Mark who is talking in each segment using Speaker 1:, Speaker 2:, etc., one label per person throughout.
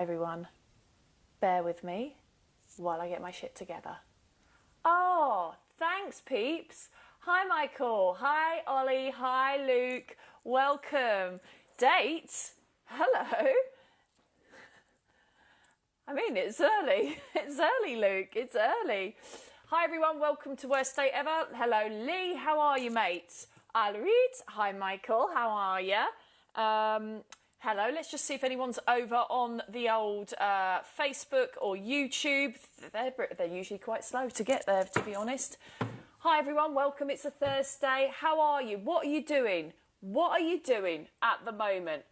Speaker 1: Everyone, bear with me while I get my shit together. Oh, thanks, peeps. Hi, Michael. Hi, Ollie. Hi, Luke. Welcome. Date? Hello. I mean, it's early. It's early, Luke. It's early. Hi, everyone. Welcome to Worst Date Ever. Hello, Lee. How are you, mate? I'll read. Hi, Michael. How are you? Hello. Let's just see if anyone's over on the old Facebook or YouTube. They're usually quite slow to get there, to be honest. Hi, everyone. Welcome. It's a Thursday. How are you? What are you doing? What are you doing at the moment?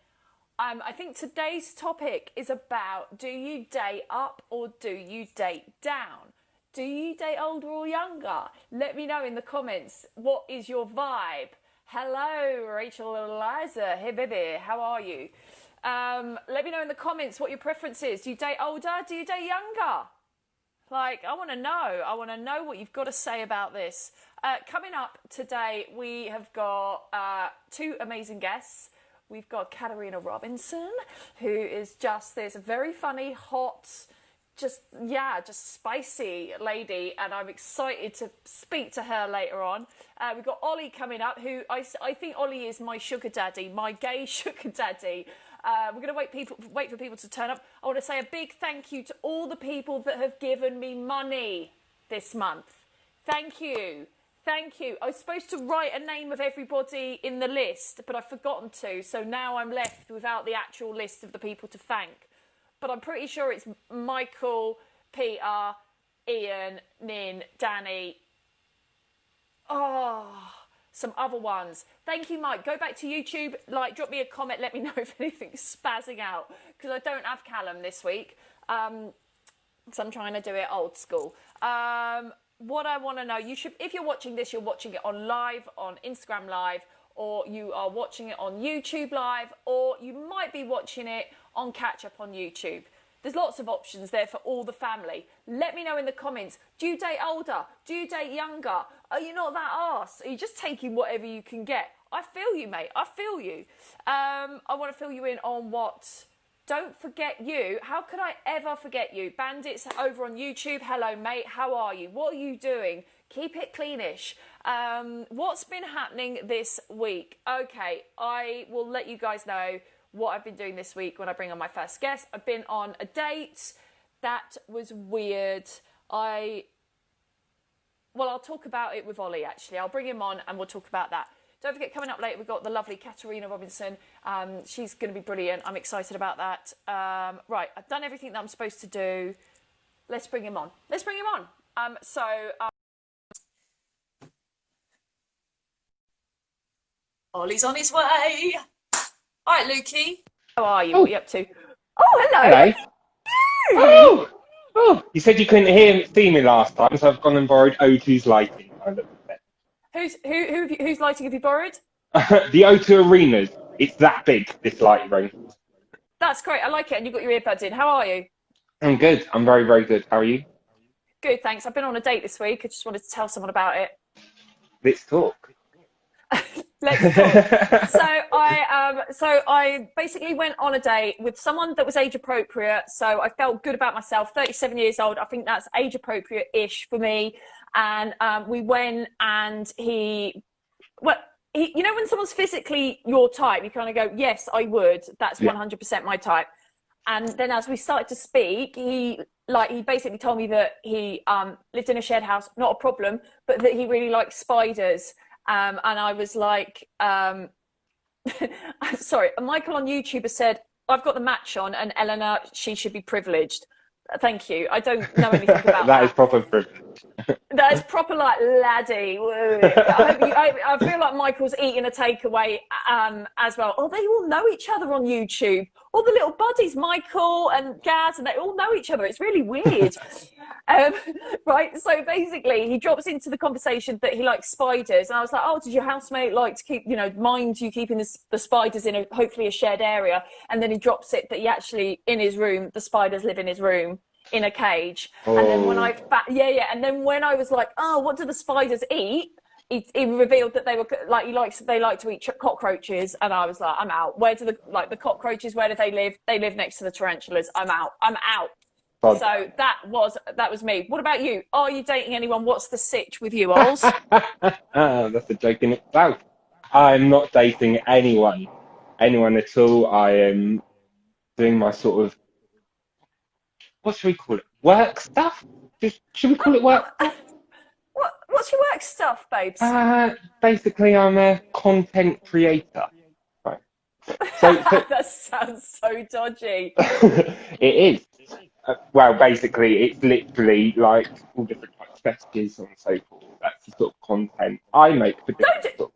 Speaker 1: I think today's topic is about, do you date up or do you date down? Do you date older or younger? Let me know in the comments. What is your vibe? Hello, Rachel and Eliza. Hey, baby. How are you? Let me know in the comments what your preference is. Do you date older? Do you date younger? Like, I want to know. I want to know what you've got to say about this. Coming up today, we have got two amazing guests. We've got Katerina Robinson, who is just this very funny, hot, just spicy lady, and I'm excited to speak to her later on. We've got Ollie coming up, who I think Ollie is my sugar daddy, my gay sugar daddy. We're going to wait for people to turn up. I want to say a big thank you to all the people that have given me money this month. Thank you. Thank you. I was supposed to write a name of everybody in the list, but I've forgotten to. So now I'm left without the actual list of the people to thank. But I'm pretty sure it's Michael, Peter, Ian, Nin, Danny. Oh, some other ones. Thank you, Mike. Go back to YouTube. Drop me a comment. Let me know if anything's spazzing out. Because I don't have Callum this week. Because I'm trying to do it old school. What I want to know, if you're watching this, you're watching it on live, on Instagram Live, or you are watching it on YouTube Live, or you might be watching it on catch up on YouTube. There's lots of options there for all the family. Let me know in the comments. Do you date older? Do you date younger? Are you not that arse? Are you just taking whatever you can get? I feel you, mate. I feel you. I want to fill you in on what... Don't forget you. How could I ever forget you? Bandits over on YouTube. Hello, mate. How are you? What are you doing? Keep it cleanish. What's been happening this week? Okay, I will let you guys know what I've been doing this week when I bring on my first guest. I've been on a date. That was weird. I'll talk about it with Ollie, actually. I'll bring him on and we'll talk about that. Don't forget, coming up later, we've got the lovely Katerina Robinson. She's going to be brilliant. I'm excited about that. Right, I've done everything that I'm supposed to do. Let's bring him on. Ollie's on his way. All right, Lukey. How are you?
Speaker 2: Oh.
Speaker 1: What are you up to? Oh, hello.
Speaker 2: Hello. Oh, you said you couldn't see me last time, so I've gone and borrowed O2's lighting.
Speaker 1: Whose lighting have you borrowed?
Speaker 2: The O2 Arenas. It's that big, this light ring.
Speaker 1: That's great. I like it. And you've got your earbuds in. How are you?
Speaker 2: I'm good. I'm very, very good. How are you?
Speaker 1: Good, thanks. I've been on a date this week. I just wanted to tell someone about it.
Speaker 2: Let's talk.
Speaker 1: Let's talk. So I basically went on a date with someone that was age appropriate. So I felt good about myself. 37 years old. I think that's age appropriate-ish for me. And we went, and he, you know, when someone's physically your type, you kind of go, yes, I would. That's 100% my type. And then as we started to speak, he basically told me that he lived in a shared house, not a problem, but that he really liked spiders. And I was like, sorry, Michael on YouTube has said, I've got the match on, and Eleanor, she should be privileged. Thank you. I don't know anything about that.
Speaker 2: That is proper privilege.
Speaker 1: That is proper, like, laddie. I feel like Michael's eating a takeaway as well. Oh, they all know each other on YouTube. All the little buddies, Michael and Gaz, and they all know each other. It's really weird. Right, so basically he drops into the conversation that he likes spiders, and I was like, oh, does your housemate like to keep, mind you keeping the spiders in hopefully a shared area? And then he drops it that he actually, in his room, the spiders live in his room in a cage. And then when and then when I was like, oh, what do the spiders eat? he revealed that they were like they like to eat cockroaches, and I was like, I'm out. Where do the cockroaches? Where do they live? They live next to the tarantulas. I'm out. I'm out.
Speaker 2: God.
Speaker 1: So that was me. What about you? Are you dating anyone? What's the sitch with you, Ols?
Speaker 2: That's a joke in itself. I'm not dating anyone at all. I am doing my sort of, what should we call it? Work stuff? Should we call it work stuff?
Speaker 1: What's your work stuff, babes?
Speaker 2: Basically, I'm a content creator. Right. So
Speaker 1: That sounds so dodgy.
Speaker 2: it is. Well, basically, it's literally like all different types of messages and so forth. That's the sort of content I make for different.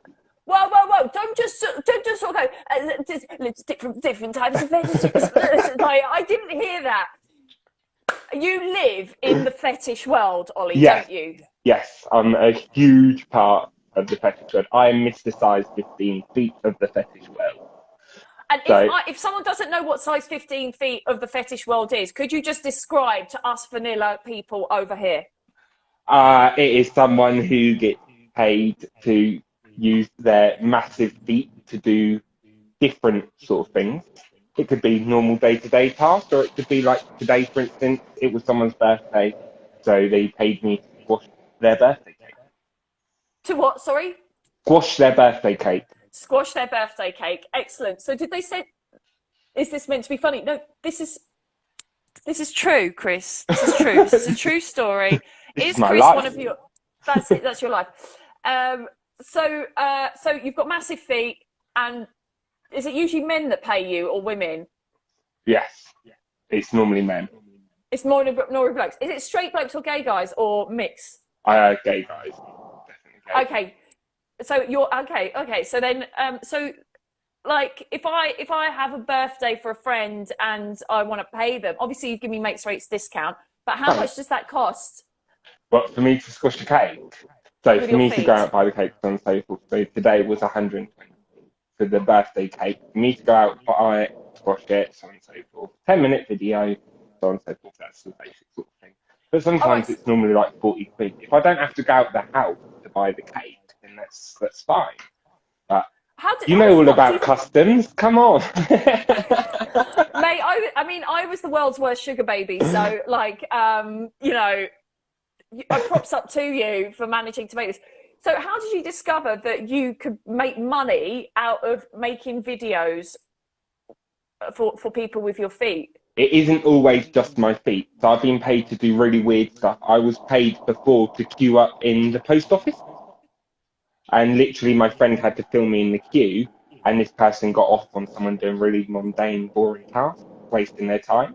Speaker 1: Whoa! Don't just sort of go different types of fetishes. Like, I didn't hear that. You live in the fetish world, Ollie,
Speaker 2: Yes.
Speaker 1: don't you?
Speaker 2: Yes, I'm a huge part of the fetish world. I am Mr. Size 15 feet of the fetish world.
Speaker 1: And if someone doesn't know what size 15 feet of the fetish world is, could you just describe to us vanilla people over here?
Speaker 2: It is someone who gets paid to use their massive feet to do different sort of things. It could be normal day-to-day tasks, or it could be like today, for instance, it was someone's birthday, so they paid me to squash their birthday cake.
Speaker 1: To what, sorry?
Speaker 2: Squash their birthday cake.
Speaker 1: Squash their birthday cake. Excellent. So did they say, is this meant to be funny? No, this is true, Chris. This is true. This is a true story. Is
Speaker 2: my
Speaker 1: Chris
Speaker 2: life.
Speaker 1: one of your, that's it, that's your life. So you've got massive feet, and is it usually men that pay you or women?
Speaker 2: Yes, it's normally men.
Speaker 1: It's more blokes. Is it straight blokes or gay guys or mix?
Speaker 2: Gay guys. Definitely gay.
Speaker 1: Okay. So you're okay. So then, like, if I have a birthday for a friend and I want to pay them, obviously you give me mates rates discount, but how much does that cost?
Speaker 2: Well, for me to squash the cake. So
Speaker 1: With
Speaker 2: for
Speaker 1: your
Speaker 2: me to
Speaker 1: feet?
Speaker 2: go out and buy the cake and so forth. So today was 120 for the birthday cake. For me to go out, buy it, squash it, so on and so forth. 10-minute video, so on and so forth. That's the basic sort of thing. But sometimes it's normally like 40 quid. If I don't have to go out the house to buy the cake, then that's fine. But you know all about customs. Come on.
Speaker 1: Mate, I mean, I was the world's worst sugar baby, so like, props up to you for managing to make this. So how did you discover that you could make money out of making videos for people with your feet?
Speaker 2: It isn't always just my feet. So I've been paid to do really weird stuff. I was paid before to queue up in the post office. And literally my friend had to film me in the queue, and this person got off on someone doing really mundane, boring tasks, wasting their time.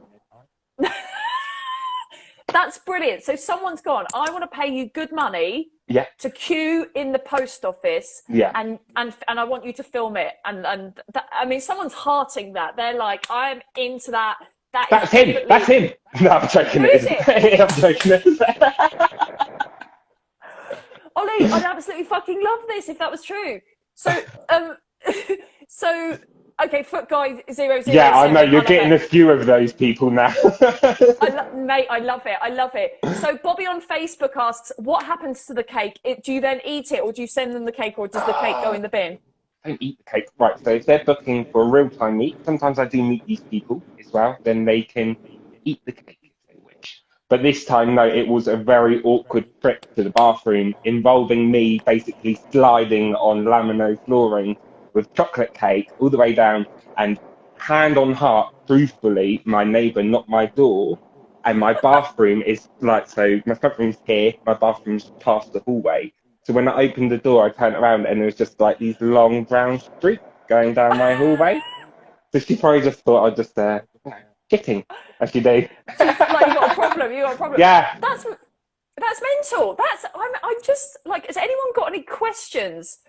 Speaker 1: That's brilliant. So someone's gone, I want to pay you good money to queue in the post office, and I want you to film it. And that, I mean, someone's hearting that. They're like, I'm into that. That's
Speaker 2: him. That's him. No, I'm joking.
Speaker 1: Who is it?
Speaker 2: I'm joking.
Speaker 1: Ollie, I'd absolutely fucking love this if that was true. So, okay, Foot Guy 000.
Speaker 2: Yeah, I know you're getting a few of those people now.
Speaker 1: Mate, I love it. So Bobby on Facebook asks, what happens to the cake? Do you then eat it, or do you send them the cake, or does the cake go in the bin?
Speaker 2: Don't eat the cake. Right, so if they're booking for a real-time meet, sometimes I do meet these people as well, then they can eat the cake if they wish. But this time, no, it was a very awkward trip to the bathroom involving me basically sliding on lamino flooring with chocolate cake all the way down, and hand on heart, truthfully, my neighbour knocked my door, and my bathroom is like, so my front room's here, my bathroom's past the hallway. So when I opened the door, I turned around and there was just like these long brown streaks going down my hallway. So she probably just thought I'd just shitting, as you do.
Speaker 1: Like, you got a problem.
Speaker 2: Yeah.
Speaker 1: That's mental. I'm just like, has anyone got any questions?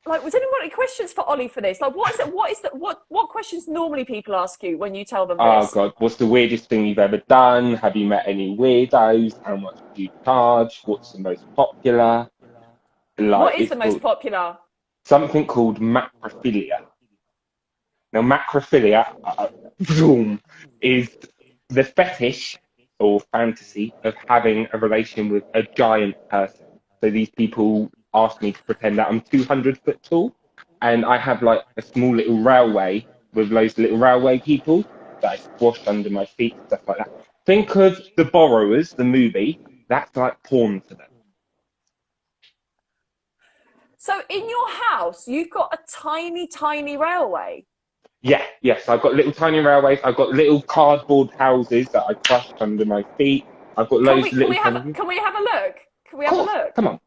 Speaker 1: Like, was anyone got any questions for Ollie for this? Like, what questions normally people ask you when you tell them this?
Speaker 2: Oh God, what's the weirdest thing you've ever done? Have you met any weirdos? How much do you charge? What's the most popular? Like,
Speaker 1: what is the most popular?
Speaker 2: Something called macrophilia. Now, macrophilia is the fetish or fantasy of having a relation with a giant person. So these people asked me to pretend that I'm 200 foot tall, and I have like a small little railway with loads of little railway people that I squashed under my feet, stuff like that. Think of The Borrowers, the movie. That's like porn to them.
Speaker 1: So in your house, you've got a tiny, tiny railway.
Speaker 2: Yeah, yes, I've got little tiny railways. I've got little cardboard houses that I crushed under my feet. I've got loads of little.
Speaker 1: Can we have a look? Can we
Speaker 2: Of
Speaker 1: have a
Speaker 2: course,
Speaker 1: look?
Speaker 2: come on.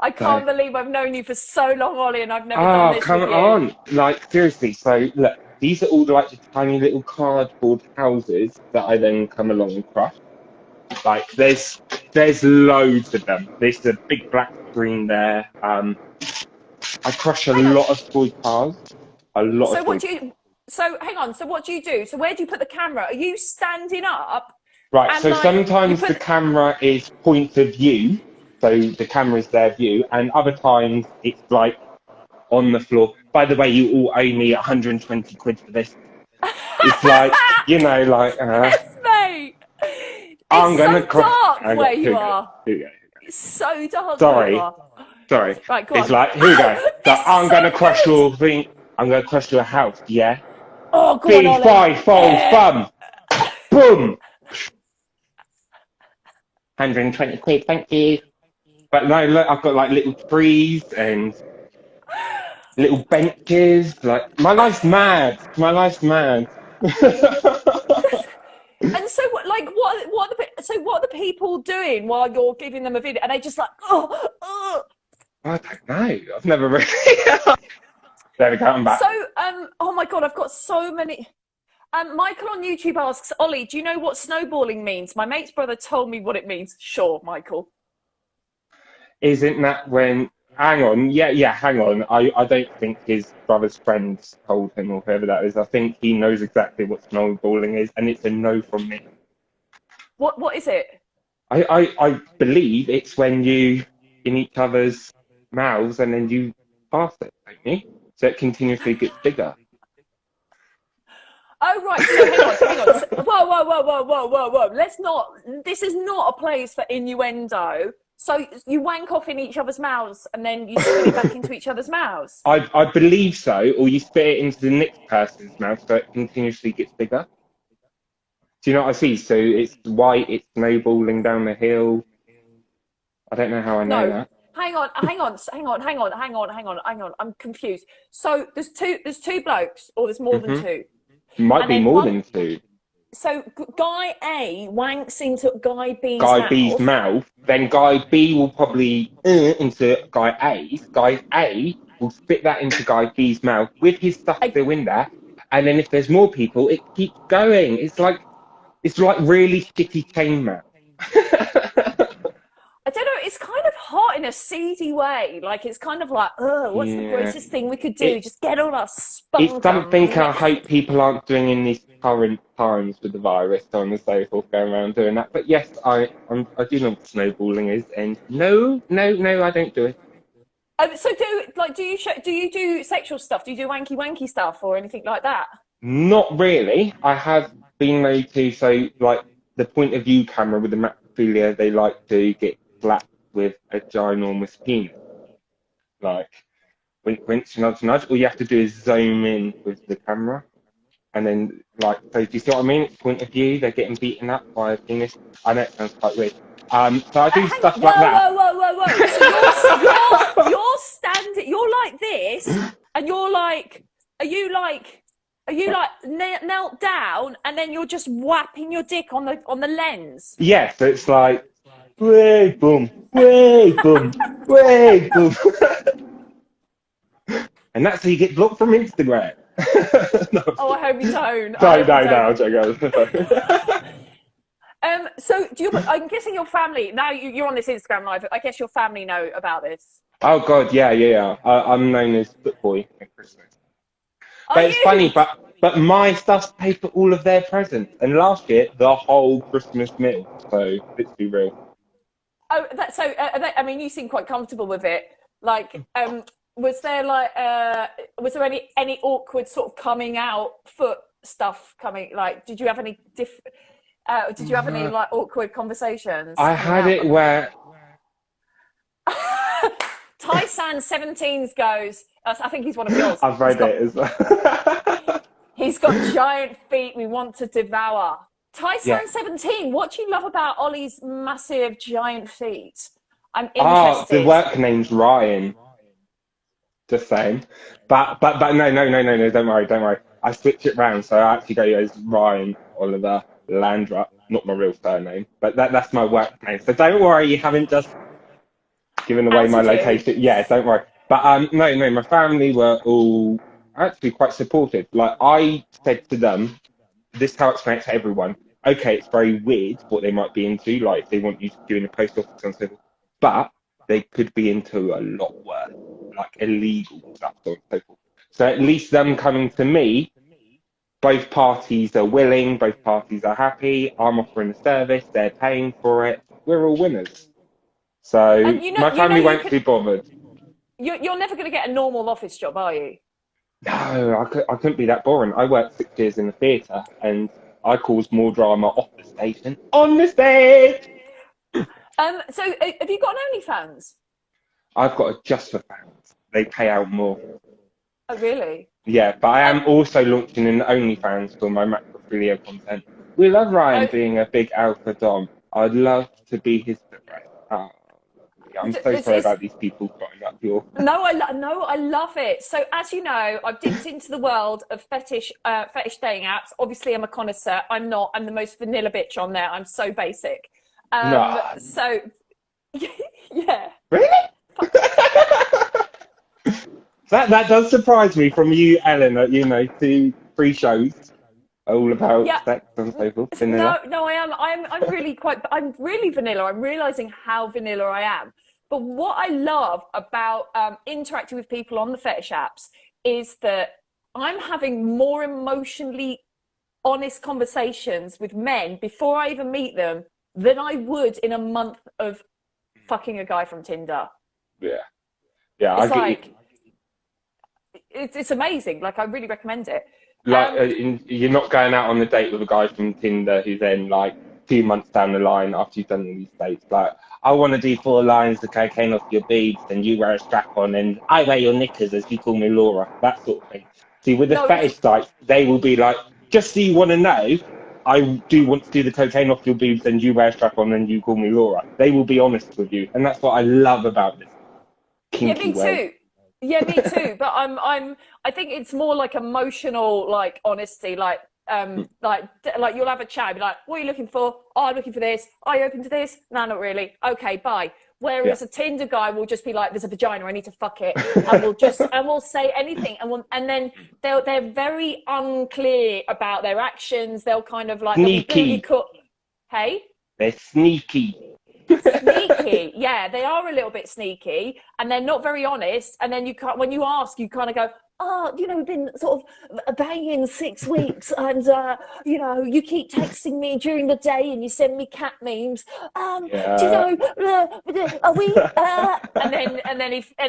Speaker 1: I can't believe I've known you for so long, Ollie, and I've never done this
Speaker 2: come
Speaker 1: with you.
Speaker 2: on. Like, seriously. So, look, these are all like the tiny little cardboard houses that I then come along and crush. Like, there's loads of them. There's a big black screen there. I crush a lot of toy cars. A lot of toy cars.
Speaker 1: So, hang on. So, what do you do? So, where do you put the camera? Are you standing up?
Speaker 2: Right, so sometimes the camera is point of view, so the camera's their view, and other times it's like on the floor. By the way, you all owe me 120 quid for this. It's like, you know, like...
Speaker 1: yes, mate!
Speaker 2: I'm
Speaker 1: so dark where you are. It's so dark where you are.
Speaker 2: Sorry.
Speaker 1: Right, go on.
Speaker 2: It's like, here we go. So I'm going to crush your thing. I'm going to crush your house, yeah?
Speaker 1: Oh, go on, Ollie.
Speaker 2: 5 falls, bum! Boom! 120 quid, thank you. But no, look, I've got like little trees and little benches. Like, my life's mad. My life's mad.
Speaker 1: And so, what are the people doing while you're giving them a video? And they just like, oh.
Speaker 2: I don't know. I've never really. There we go. I'm back.
Speaker 1: So, oh my God, I've got so many. Michael on YouTube asks, Ollie, do you know what snowballing means? My mate's brother told me what it means. Sure, Michael.
Speaker 2: Isn't that when... Hang on. Yeah, hang on. I don't think his brother's friends told him or whoever that is. I think he knows exactly what snowballing is, and it's a no from me.
Speaker 1: What is it?
Speaker 2: I believe it's when you in each other's mouths and then you pass it, don't you? So it continuously gets bigger.
Speaker 1: Oh, right. So hang on. Whoa. Let's not, this is not a place for innuendo. So you wank off in each other's mouths and then you spit it back into each other's mouths?
Speaker 2: I believe so, or you spit it into the next person's mouth so it continuously gets bigger. Do you know what I see? So it's white, it's snowballing down the hill. I don't know how I know that.
Speaker 1: Hang on. I'm confused. So there's two blokes, or there's more than two?
Speaker 2: Might be more than two.
Speaker 1: So guy A wanks into guy B's
Speaker 2: mouth. Then guy B will probably into guy A's. Guy A will spit that into guy B's mouth with his stuff still in there. And then if there's more people, it keeps going. It's like really shitty chainmail.
Speaker 1: I don't know, it's kind of hot in a seedy way. Like, it's kind of like, what's the grossest thing we could do? Just get all our spunk.
Speaker 2: It's something I hope people aren't doing in these current times with the virus, so on and so forth, going around doing that. But yes, I do know what snowballing is, and no, I don't do it.
Speaker 1: So do you do sexual stuff? Do you do wanky stuff or anything like that?
Speaker 2: Not really. I have been known to, so like the point of view camera with the macrophilia, they like to get slapped with a ginormous penis. Like, wink, nudge. All you have to do is zoom in with the camera. And then, like, so do you see what I mean? It's point of view, they're getting beaten up by a penis. I know it sounds quite weird. So I do stuff like that.
Speaker 1: Whoa. So you're standing, you're like this, and you're like, are you like knelt down, and then you're just whapping your dick on the lens?
Speaker 2: Yeah, so it's like, way boom. And that's how you get blocked from Instagram.
Speaker 1: No. Oh, I hope you don't.
Speaker 2: No, I'll check out.
Speaker 1: So I'm guessing your family, now you're on this Instagram live, I guess your family know about this.
Speaker 2: Oh God, yeah. I'm known as Footboy at Christmas. But it's funny, but my stuff's paid for all of their presents, and last year the whole Christmas meal. So let's be real.
Speaker 1: Oh, I mean, you seem quite comfortable with it. Like, was there any awkward sort of coming out foot stuff coming? Like, did you have any like awkward conversations?
Speaker 2: I had it where
Speaker 1: Tyson 17s goes, I think he's one of yours.
Speaker 2: I've read it as well.
Speaker 1: He's got giant feet we want to devour. Tyson
Speaker 2: Yeah.
Speaker 1: 17, what do you love about Ollie's massive giant feet? I'm
Speaker 2: Oh,
Speaker 1: interested.
Speaker 2: the work name's Ryan. Just saying. But no, don't worry. I switch it round, so I actually go as Ryan Oliver Landrup, not my real surname. But that's my work name. So don't worry, you haven't just given away my location. Yeah, don't worry. But no, my family were all actually quite supportive. Like I said to them, this is how I explain it to everyone. Okay, it's very weird what they might be into, like if they want you to do in the post office and so forth. But they could be into a lot worse, like illegal stuff and so forth. So at least them coming to me, both parties are willing, both parties are happy. I'm offering a service, they're paying for it. We're all winners. So my family won't be bothered.
Speaker 1: You're never going to get a normal office job, are you?
Speaker 2: No, I couldn't be that boring. I worked 6 years in the theatre and I caused more drama off the stage than on the stage.
Speaker 1: So have you got an OnlyFans?
Speaker 2: I've got a just for fans. They pay out more.
Speaker 1: Oh, really?
Speaker 2: Yeah, but I am also launching an OnlyFans for my macrophilia content. We love Ryan being a big alpha dom. I'd love to be his friend. Oh, I'm so sorry about these people crying up your...
Speaker 1: No, I love it. So as you know, I've dipped into the world of fetish dating apps. Obviously, I'm a connoisseur. I'm not. I'm the most vanilla bitch on there. I'm so basic.
Speaker 2: No.
Speaker 1: So, yeah.
Speaker 2: Really? That does surprise me from you, Eleanor, you know, to 3 shows all about sex and so forth. Vanilla.
Speaker 1: No, I am. I'm really vanilla. I'm realizing how vanilla I am. But what I love about interacting with people on the fetish apps is that I'm having more emotionally honest conversations with men before I even meet them than I would in a month of fucking a guy from Tinder.
Speaker 2: Yeah.
Speaker 1: It's like, it's amazing. Like, I really recommend it.
Speaker 2: Like, you're not going out on a date with a guy from Tinder who then, like, 2 months down the line after you've done all these dates, like, I want to do 4 lines of cocaine off your boobs and you wear a strap on and I wear your knickers as you call me Laura, that sort of thing. See, with the fetish sites, they will be like, just so you want to know, I do want to do the cocaine off your boobs and you wear a strap on and you call me Laura. They will be honest with you, and that's what I love about this kinky world.
Speaker 1: Too. Yeah, me too. But I think it's more like emotional, like honesty, like you'll have a chat, be like, what are you looking for? Oh, I'm looking for this. Are you open to this? No, not really. Okay, bye. Whereas a Tinder guy will just be like, there's a vagina, I need to fuck it, and we'll say anything, and then they're very unclear about their actions. They'll kind of like
Speaker 2: sneaky.
Speaker 1: Hey,
Speaker 2: they're sneaky.
Speaker 1: Sneaky, yeah, they are a little bit sneaky, and they're not very honest. And then when you ask, you kind of go, oh, you know, we've been sort of banging 6 weeks, and you know, you keep texting me during the day, and you send me cat memes. Do you know? Are we? And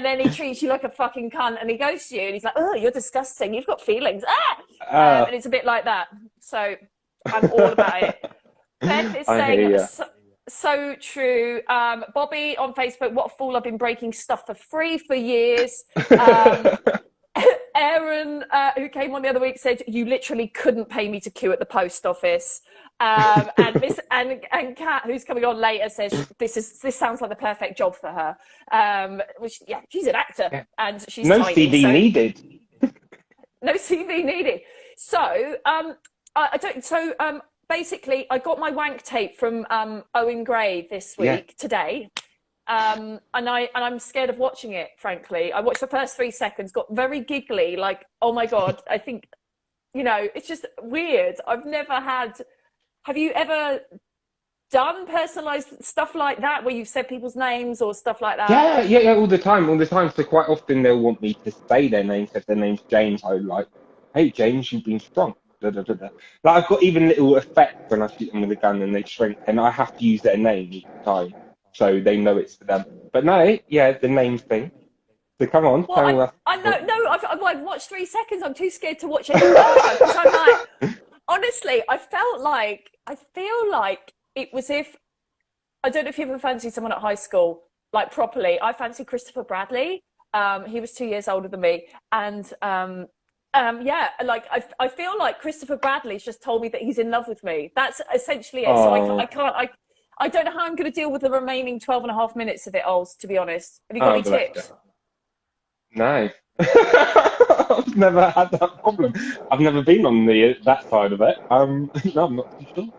Speaker 1: then he treats you like a fucking cunt, and he goes to you, and he's like, oh, you're disgusting. You've got feelings. And it's a bit like that. So I'm all about it. Beth is saying. So true. Bobby on Facebook, what a fool, I've been breaking stuff for free for years. Aaron, who came on the other week, said you literally couldn't pay me to queue at the post office. And Kat, who's coming on later, says this sounds like the perfect job for her. Which, yeah, she's an actor and she's
Speaker 2: no
Speaker 1: tiny,
Speaker 2: CV needed.
Speaker 1: No CV needed. So basically, I got my wank tape from Owen Gray this week, today, and I'm scared of watching it, frankly. I watched the first 3 seconds, got very giggly, like, oh my God, I think, you know, it's just weird. I've never had... Have you ever done personalised stuff like that, where you've said people's names or stuff like that?
Speaker 2: Yeah, all the time. So quite often they'll want me to say their names. If their name's James, I'm like, hey, James, you've been strong. Like, I've got even little effects when I shoot them with a gun and they shrink, and I have to use their name each time so they know it's for them. But no, the name thing. So come on,
Speaker 1: tell me that. I've watched 3 seconds. I'm too scared to watch any further because I'm like, honestly, I feel like it was if, I don't know if you ever fancied someone at high school like properly. I fancy Christopher Bradley. He was 2 years older than me, and yeah, like I feel like Christopher Bradley's just told me that he's in love with me. That's essentially it. So I
Speaker 2: Oh,
Speaker 1: can't. I don't know how I'm going to deal with the remaining 12 and a half minutes of it, Ols, to be honest. Have you got
Speaker 2: oh,
Speaker 1: any
Speaker 2: bless you.
Speaker 1: tips?
Speaker 2: No. I've never had that problem. I've never been on the that side of it. No, I'm not too sure.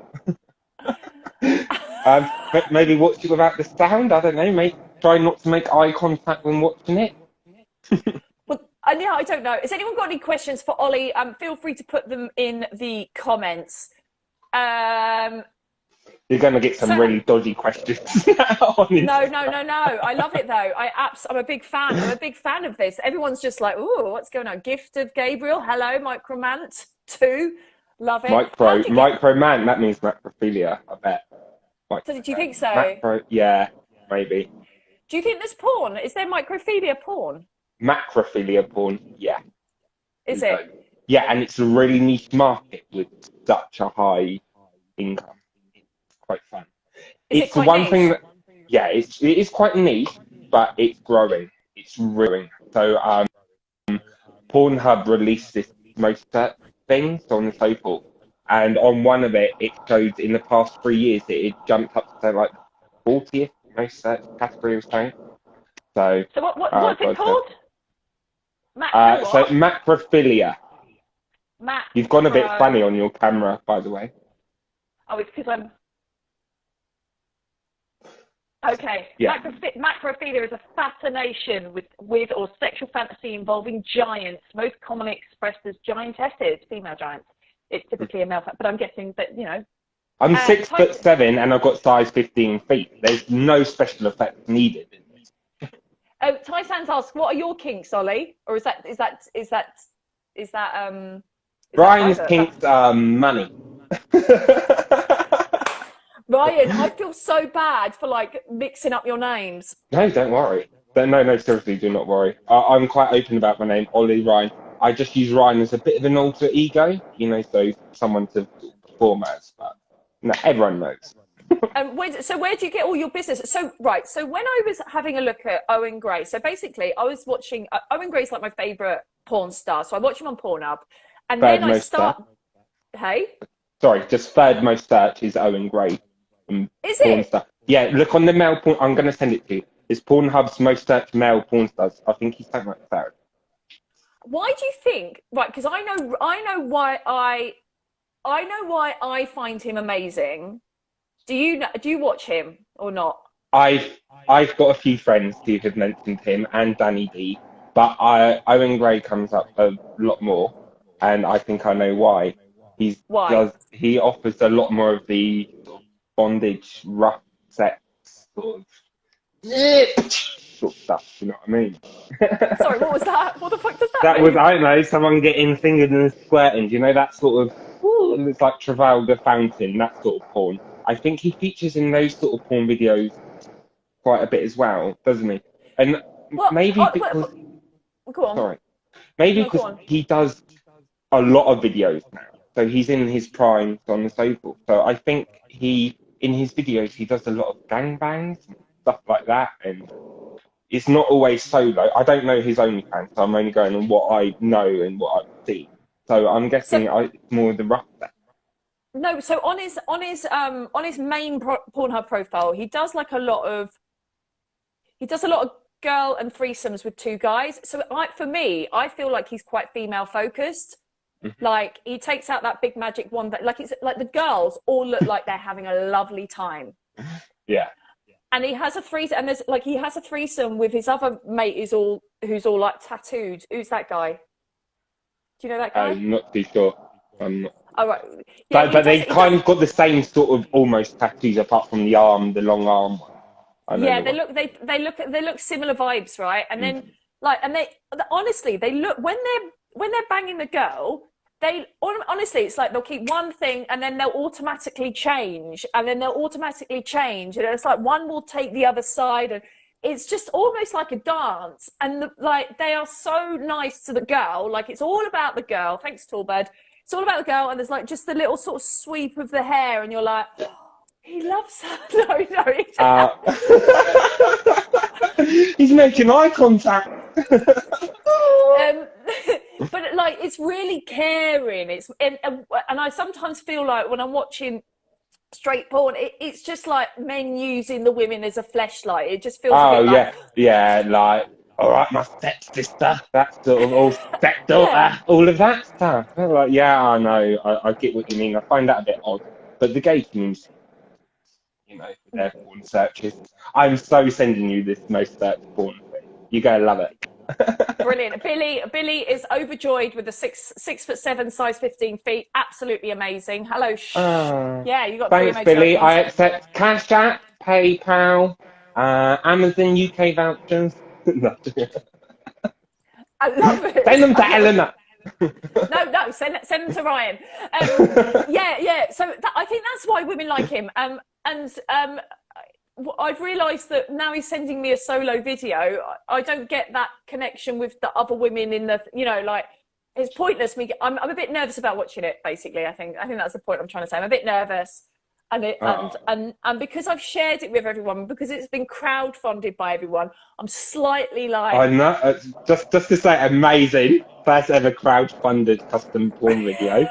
Speaker 2: But maybe watch it without the sound. I don't know. Maybe try not to make eye contact when watching it.
Speaker 1: Well, yeah, I don't know. Has anyone got any questions for Ollie? Feel free to put them in the comments.
Speaker 2: You're going to get some
Speaker 1: So,
Speaker 2: really dodgy questions on
Speaker 1: no.
Speaker 2: Instagram.
Speaker 1: I love it though. I'm a big fan. I'm a big fan of this. Everyone's just like, ooh, what's going on? Gift of Gabriel. Hello, Micromant 2. Love it. How do you get?
Speaker 2: Micro man, that means macrophilia, I bet.
Speaker 1: So,
Speaker 2: Micro
Speaker 1: do you
Speaker 2: man.
Speaker 1: think so?
Speaker 2: Macro, yeah, maybe.
Speaker 1: Do you think there's porn? Is there microphilia porn?
Speaker 2: Macrophilia porn, yeah.
Speaker 1: Is it?
Speaker 2: Yeah, and it's a really niche market with such a high income. It's quite fun.
Speaker 1: Is it
Speaker 2: It's the
Speaker 1: quite
Speaker 2: one
Speaker 1: niche?
Speaker 2: thing that, yeah, it is quite niche, but it's growing. It's growing. So, Pornhub released this most searched thing, so on and so forth. And on one of it, it showed in the past 3 years it had jumped up to like 40th most searched category or something. So,
Speaker 1: So what's it
Speaker 2: God,
Speaker 1: called? Macro
Speaker 2: so
Speaker 1: what?
Speaker 2: macrophilia. You've gone a bit
Speaker 1: Macro.
Speaker 2: funny on your camera, by the way.
Speaker 1: Oh, it's because I'm. Okay.
Speaker 2: Yeah.
Speaker 1: Macrophilia is a fascination with or sexual fantasy involving giants, most commonly expressed as giantesses, female giants. It's typically a male, but I'm guessing that, you know.
Speaker 2: I'm 6'7" and I've got size 15 feet. There's no special effects needed in this.
Speaker 1: Oh, Ty Sands asks, what are your kinks, Ollie? Or is that
Speaker 2: Brian's
Speaker 1: private?
Speaker 2: kinks money.
Speaker 1: Ryan, I feel so bad for like mixing up your names.
Speaker 2: No, don't worry. No, seriously, do not worry. I'm quite open about my name, Ollie Ryan. I just use Ryan as a bit of an alter ego, so someone to perform as. But no, everyone knows.
Speaker 1: So where do you get all your business? So when I was having a look at Owen Gray, so basically I was watching, Owen Gray's like my favourite porn star, so I watch him on Pornhub, and
Speaker 2: Third
Speaker 1: then I start, hey?
Speaker 2: Sorry, just third most search is Owen Gray.
Speaker 1: Is
Speaker 2: porn
Speaker 1: it?
Speaker 2: star. Yeah, look on the male porn, I'm going to send it to you. It's Pornhub's most searched male porn stars. I think he's something like that.
Speaker 1: Why do you think, right, because I know why I find him amazing. Do you watch him or not?
Speaker 2: I've got a few friends who have mentioned him and Danny D, but Owen Gray comes up a lot more, and I think I know why. He offers a lot more of the sort of bondage, rough sex sort of stuff. You know what I mean?
Speaker 1: Sorry, what was that? What the fuck does that
Speaker 2: That
Speaker 1: mean?
Speaker 2: was, I don't know, someone getting fingered and squirting. Do you know that sort of? It's like Travail the Fountain, that sort of porn. I think he features in those sort of porn videos quite a bit as well, doesn't he? And maybe because
Speaker 1: go on.
Speaker 2: sorry, maybe because he does a lot of videos now, so he's in his prime, so on and so forth. So I think in his videos he does a lot of gangbangs and stuff like that, and it's not always solo. I don't know his OnlyFans, so I'm only going on what I know and what I've seen. So I'm guessing it's more the rough stuff.
Speaker 1: No, so on his main Pornhub profile, he does a lot of girl and threesomes with two guys. So for me, I feel like he's quite female focused.
Speaker 2: Mm-hmm.
Speaker 1: Like he takes out that big magic wand that it's like the girls all look like they're having a lovely time.
Speaker 2: Yeah.
Speaker 1: And he has a threesome with his other mate who's all like tattooed. Who's that guy? Do you know that guy?
Speaker 2: I'm not too sure. I'm not.
Speaker 1: Oh, right. Yeah,
Speaker 2: but they kind of got the same sort of almost tattoos apart from the long arm one.
Speaker 1: Yeah, they look similar vibes, right? And then honestly, they look when they're banging the girl, honestly, it's like they'll keep one thing and then they'll automatically change, and then they'll automatically change, and it's like one will take the other side, and it's just almost like a dance. And they are so nice to the girl, like it's all about the girl. Thanks, Tallbird. It's all about the girl, and there's like just the little sort of sweep of the hair, and you're like, He loves her. No, no.
Speaker 2: Uh, he's making eye contact.
Speaker 1: Um, but like, it's really caring. And I sometimes feel like when I'm watching straight porn, it's just like men using the women as a fleshlight. It just feels a
Speaker 2: Oh
Speaker 1: bit like,
Speaker 2: yeah, like all right, my stepsister, that sort of all stepdaughter,
Speaker 1: yeah.
Speaker 2: all of that stuff. I'm like, yeah, I know, I get what you mean. I find that a bit odd, but the gay community, for their porn searches. I'm so sending you this most searched porn thing. You're gonna love it.
Speaker 1: Brilliant. Billy is overjoyed with the 6'7", size 15 feet. Absolutely amazing. Hello. Shh.
Speaker 2: Ah,
Speaker 1: Yeah, you got three
Speaker 2: thanks,
Speaker 1: emoji
Speaker 2: Billy. I
Speaker 1: icons.
Speaker 2: accept Cash App, PayPal, Amazon UK vouchers. No.
Speaker 1: I love
Speaker 2: Send
Speaker 1: it.
Speaker 2: them to Eleanor.
Speaker 1: No, send them to Ryan. Yeah. So I think that's why women like him. And I've realised that now he's sending me a solo video. I don't get that connection with the other women in the, like, it's pointless. I'm a bit nervous about watching it. Basically, I think that's the point I'm trying to say. I'm a bit nervous, and because I've shared it with everyone, because it's been crowdfunded by everyone, I'm slightly like,
Speaker 2: I know. Just to say, amazing. First ever crowd-funded custom porn video.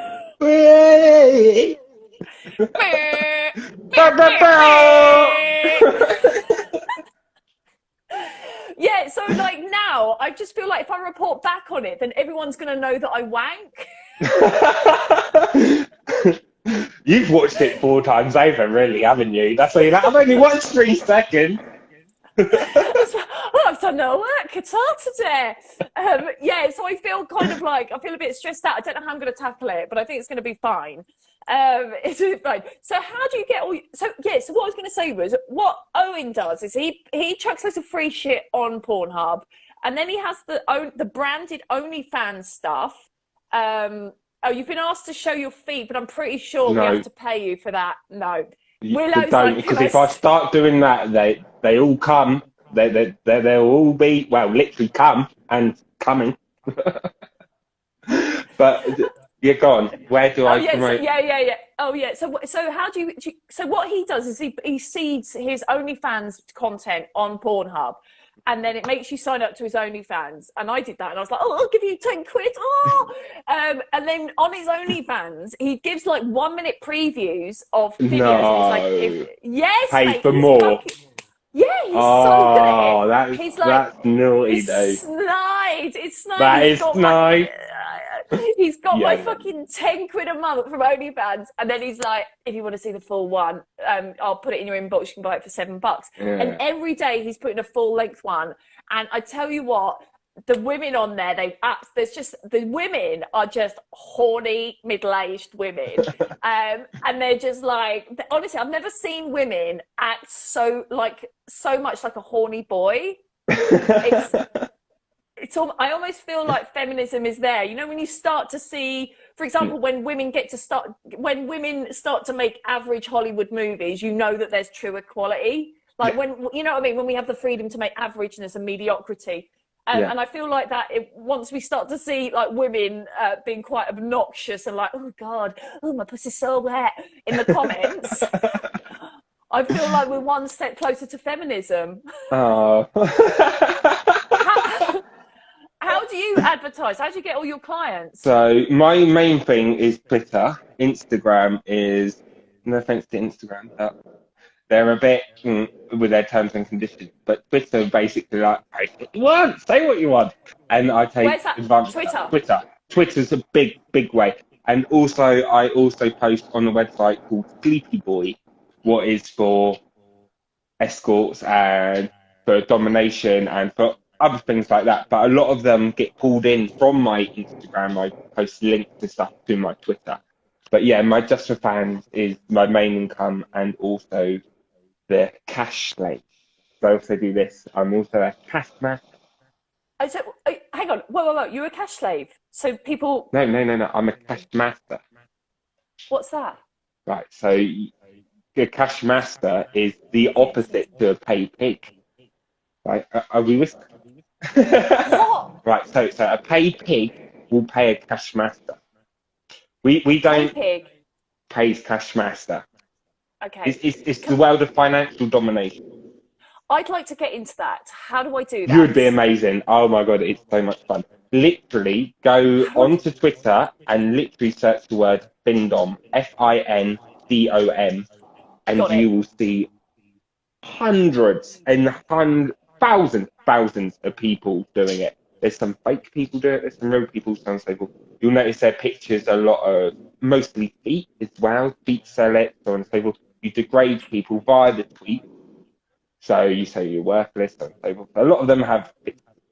Speaker 1: yeah. So like now, I just feel like if I report back on it, then everyone's going to know that I wank.
Speaker 2: You've watched it 4 times over, really, haven't you? That's why you're like, I've only watched 3 seconds.
Speaker 1: I've done no work at all today. Yeah, so I feel kind of like, I feel a bit stressed out. I don't know how I'm going to tackle it, but I think it's going to be fine. It's fine. So how do you get all? So what I was going to say was, what Owen does is he chucks loads of free shit on Pornhub, and then he has the branded OnlyFans stuff. Oh, you've been asked to show your feet, but I'm pretty sure we have to pay you for that. No.
Speaker 2: Willow's don't, because if I start doing that, they all come. They'll all be, well, literally come and coming. But you're gone. Where do I promote?
Speaker 1: Yeah. Oh yeah. So how do you? So what he does is he seeds his OnlyFans content on Pornhub, and then it makes you sign up to his OnlyFans. And I did that, and I was like, oh, I'll give you 10 quid. Oh, and then on his OnlyFans, he gives like 1-minute previews of videos.
Speaker 2: No.
Speaker 1: And it's like, yes,
Speaker 2: pay
Speaker 1: mate,
Speaker 2: for more.
Speaker 1: Yeah, he's so good at it.
Speaker 2: He's like, that's naughty, though.
Speaker 1: Snide. It's snide.
Speaker 2: That is snide.
Speaker 1: He's got my fucking 10 quid a month from OnlyFans, and then he's like, if you want to see the full one, I'll put it in your inbox. You can buy it for $7.
Speaker 2: Yeah.
Speaker 1: And every day he's putting a full length one. And I tell you what, the women on there, the women are just horny, middle-aged women. And they're just like, honestly, I've never seen women act so much like a horny boy. I almost feel like feminism is there. When you start to see, for example, when women start to make average Hollywood movies, that there's true equality. Like when, you know what I mean? When we have the freedom to make averageness and mediocrity. And I feel like that once we start to see like women being quite obnoxious and like, oh God, oh my pussy's so wet in the comments, I feel like we're one step closer to feminism.
Speaker 2: Oh.
Speaker 1: How do you advertise? How do you get all your clients?
Speaker 2: So my main thing is Twitter. Instagram is, no offense to Instagram, but they're a bit with their terms and conditions. But Twitter basically like, post what you want, say what you want. And I take advantage of Twitter. Twitter's a big way. And also, I post on a website called Sleepy Boy, what is for escorts and for domination and for other things like that, but a lot of them get pulled in from my Instagram. I post links to stuff to my Twitter. But yeah, my Just for Fans is my main income, and also the cash slave. So I also do this. I'm also a cash master.
Speaker 1: So, hang on, whoa, you're a cash slave. So people...
Speaker 2: No, I'm a cash master.
Speaker 1: What's that?
Speaker 2: Right, so a cash master is the opposite to a paid pig. Right, are we with?
Speaker 1: What?
Speaker 2: Right, so a paid pig will pay a cash master. We don't
Speaker 1: pig
Speaker 2: pays cash master.
Speaker 1: Okay.
Speaker 2: It's the world of financial domination.
Speaker 1: I'd like to get into that. How do I do
Speaker 2: You would
Speaker 1: that?
Speaker 2: be amazing. Oh my God, it's so much fun. Literally go
Speaker 1: How do I...
Speaker 2: onto Twitter and literally search the word findom, Findom, and
Speaker 1: Got it.
Speaker 2: you will see hundreds and thousands of people doing it. There's some fake people doing it, there's some real people, some people. You'll notice their pictures a lot of mostly feet as well. Feet sell it, so on and so forth. You degrade people via the tweet. So you say you're worthless, so on and so forth. A lot of them have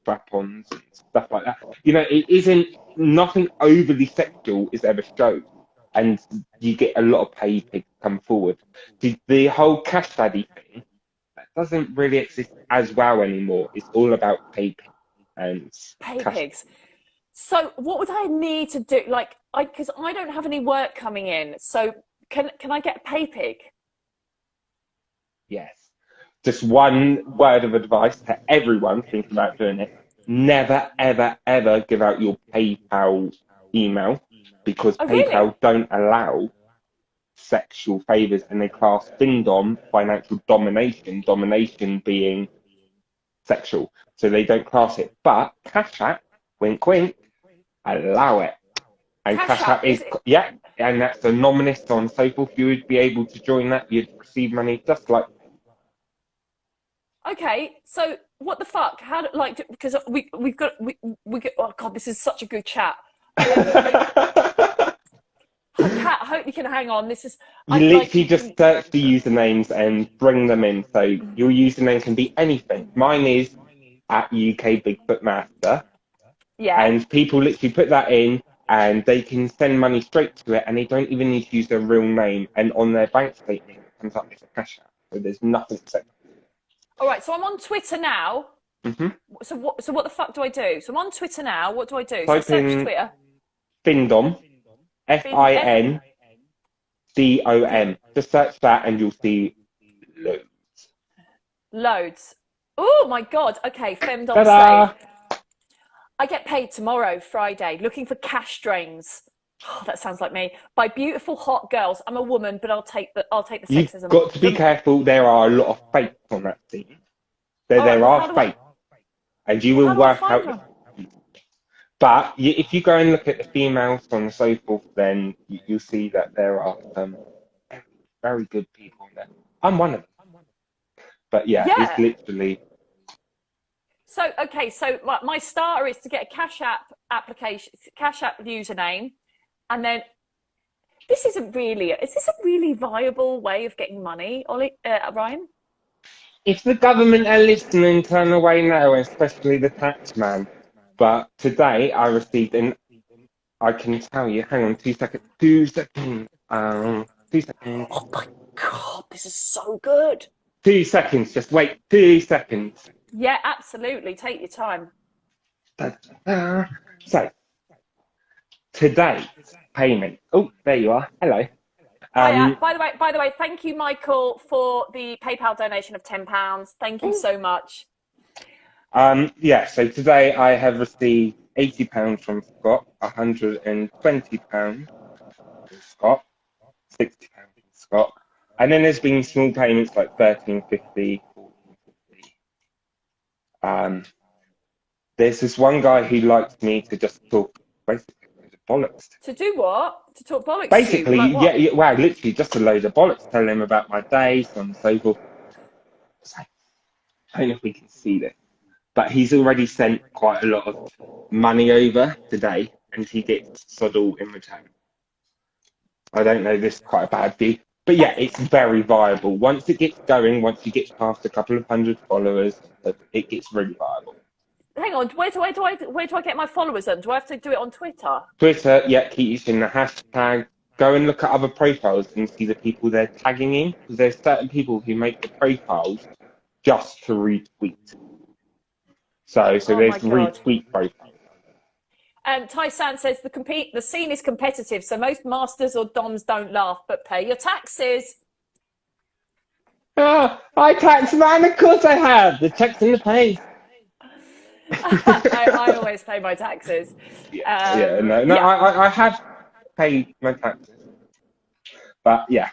Speaker 2: strap-ons and stuff like that. You know, it isn't nothing overly sexual is ever shown. And you get a lot of pay pigs come forward. The whole cash daddy thing that doesn't really exist as well anymore. It's all about pay pigs and
Speaker 1: Pay
Speaker 2: cash.
Speaker 1: pigs. So what would I need to do? Like, because I don't have any work coming in. So can I get a pay pig?
Speaker 2: Yes. Just one word of advice to everyone thinking about doing it. Never, ever, ever give out your PayPal email because
Speaker 1: Oh, really?
Speaker 2: PayPal don't allow sexual favors and they class findom, financial domination being sexual. So they don't class it. But Cash App, wink wink, allow it. And
Speaker 1: Cash
Speaker 2: Cash
Speaker 1: App,
Speaker 2: App
Speaker 1: is
Speaker 2: is,
Speaker 1: it?
Speaker 2: yeah, and that's anonymous, so on and so forth. You would be able to join that. You'd receive money just like
Speaker 1: Okay, so what the fuck? How do, like, because we've got we get, oh God, this is such a good chat. Kat, I hope you can hang on. This is
Speaker 2: You
Speaker 1: I like
Speaker 2: literally just search the usernames and bring them in. So your username can be anything. Mine is at UK Big Footmaster,
Speaker 1: yeah.
Speaker 2: and people literally put that in, and they can send money straight to it, and they don't even need to use their real name. And on their bank statement, it comes up as a cash app. So there's nothing set.
Speaker 1: All right, so I'm on Twitter now.
Speaker 2: Mm-hmm.
Speaker 1: So what the fuck do I do? So I'm on Twitter now. What do I do? So I
Speaker 2: Type
Speaker 1: search
Speaker 2: in
Speaker 1: Twitter.
Speaker 2: Findom,
Speaker 1: Fin F
Speaker 2: Findom. Just search that, and you'll see loads.
Speaker 1: loads. Oh my God. Okay, femdom
Speaker 2: Ta-da!
Speaker 1: saved. I get paid tomorrow, Friday, looking for cash drains. Oh, that sounds like me. By beautiful hot girls. I'm a woman, but I'll take the
Speaker 2: You've
Speaker 1: sexism.
Speaker 2: got to be careful. There are a lot of fakes on that scene.
Speaker 1: All right,
Speaker 2: There
Speaker 1: well,
Speaker 2: are fakes, and you will
Speaker 1: how do I
Speaker 2: work
Speaker 1: find
Speaker 2: out.
Speaker 1: one?
Speaker 2: But if you go and look at the females so on and so forth, then you'll see that there are some very, very good people in there. I'm one of them. But yeah, it's
Speaker 1: Yeah.
Speaker 2: literally.
Speaker 1: So okay, so my starter is to get a Cash App application, Cash App username, and then this isn't really. Is this a really viable way of getting money, Ollie, Ryan?
Speaker 2: If the government are listening, turn away now, especially the tax man. But today I received an. I can tell you. Hang on, 2 seconds. 2 seconds. 2 seconds.
Speaker 1: Oh my God, this is so good.
Speaker 2: 2 seconds. Just wait. 2 seconds.
Speaker 1: Yeah, absolutely. Take your time.
Speaker 2: So today's payment. Oh, there you are. Hello.
Speaker 1: Hiya.
Speaker 2: Um,
Speaker 1: By the way, thank you, Michael, for the PayPal donation of £10. Thank you so much.
Speaker 2: yeah. So today I have received £80 from Scott, £120 from Scott, £60 from Scott, and then there's been small payments like 13.50, 14.50. There's this one guy who likes me to just talk basically bollocks.
Speaker 1: To do what? To talk bollocks to you?
Speaker 2: Basically,
Speaker 1: Like what?
Speaker 2: wow, literally just a load of bollocks. Tell him about my day, so on and so forth. So, I don't know if we can see this, but he's already sent quite a lot of money over today, and he gets sod all in return. I don't know, this is quite a bad view, but yeah, it's very viable. Once it gets going, once you get past a couple of hundred followers, it gets really viable.
Speaker 1: Hang on. Where do I get my followers then? Do I have to do it on Twitter?
Speaker 2: Twitter, yeah, keep using the hashtag. Go and look at other profiles and see the people they're tagging in, because there's certain people who make the profiles just to retweet. So
Speaker 1: Oh
Speaker 2: there's
Speaker 1: my God.
Speaker 2: retweet profiles.
Speaker 1: Tai-san says the scene is competitive, so most masters or doms don't laugh, but pay your taxes.
Speaker 2: Ah, I tax man, of course I have. The checks in the pay.
Speaker 1: I always pay my taxes.
Speaker 2: No,
Speaker 1: Yeah.
Speaker 2: I have paid my taxes. But yeah.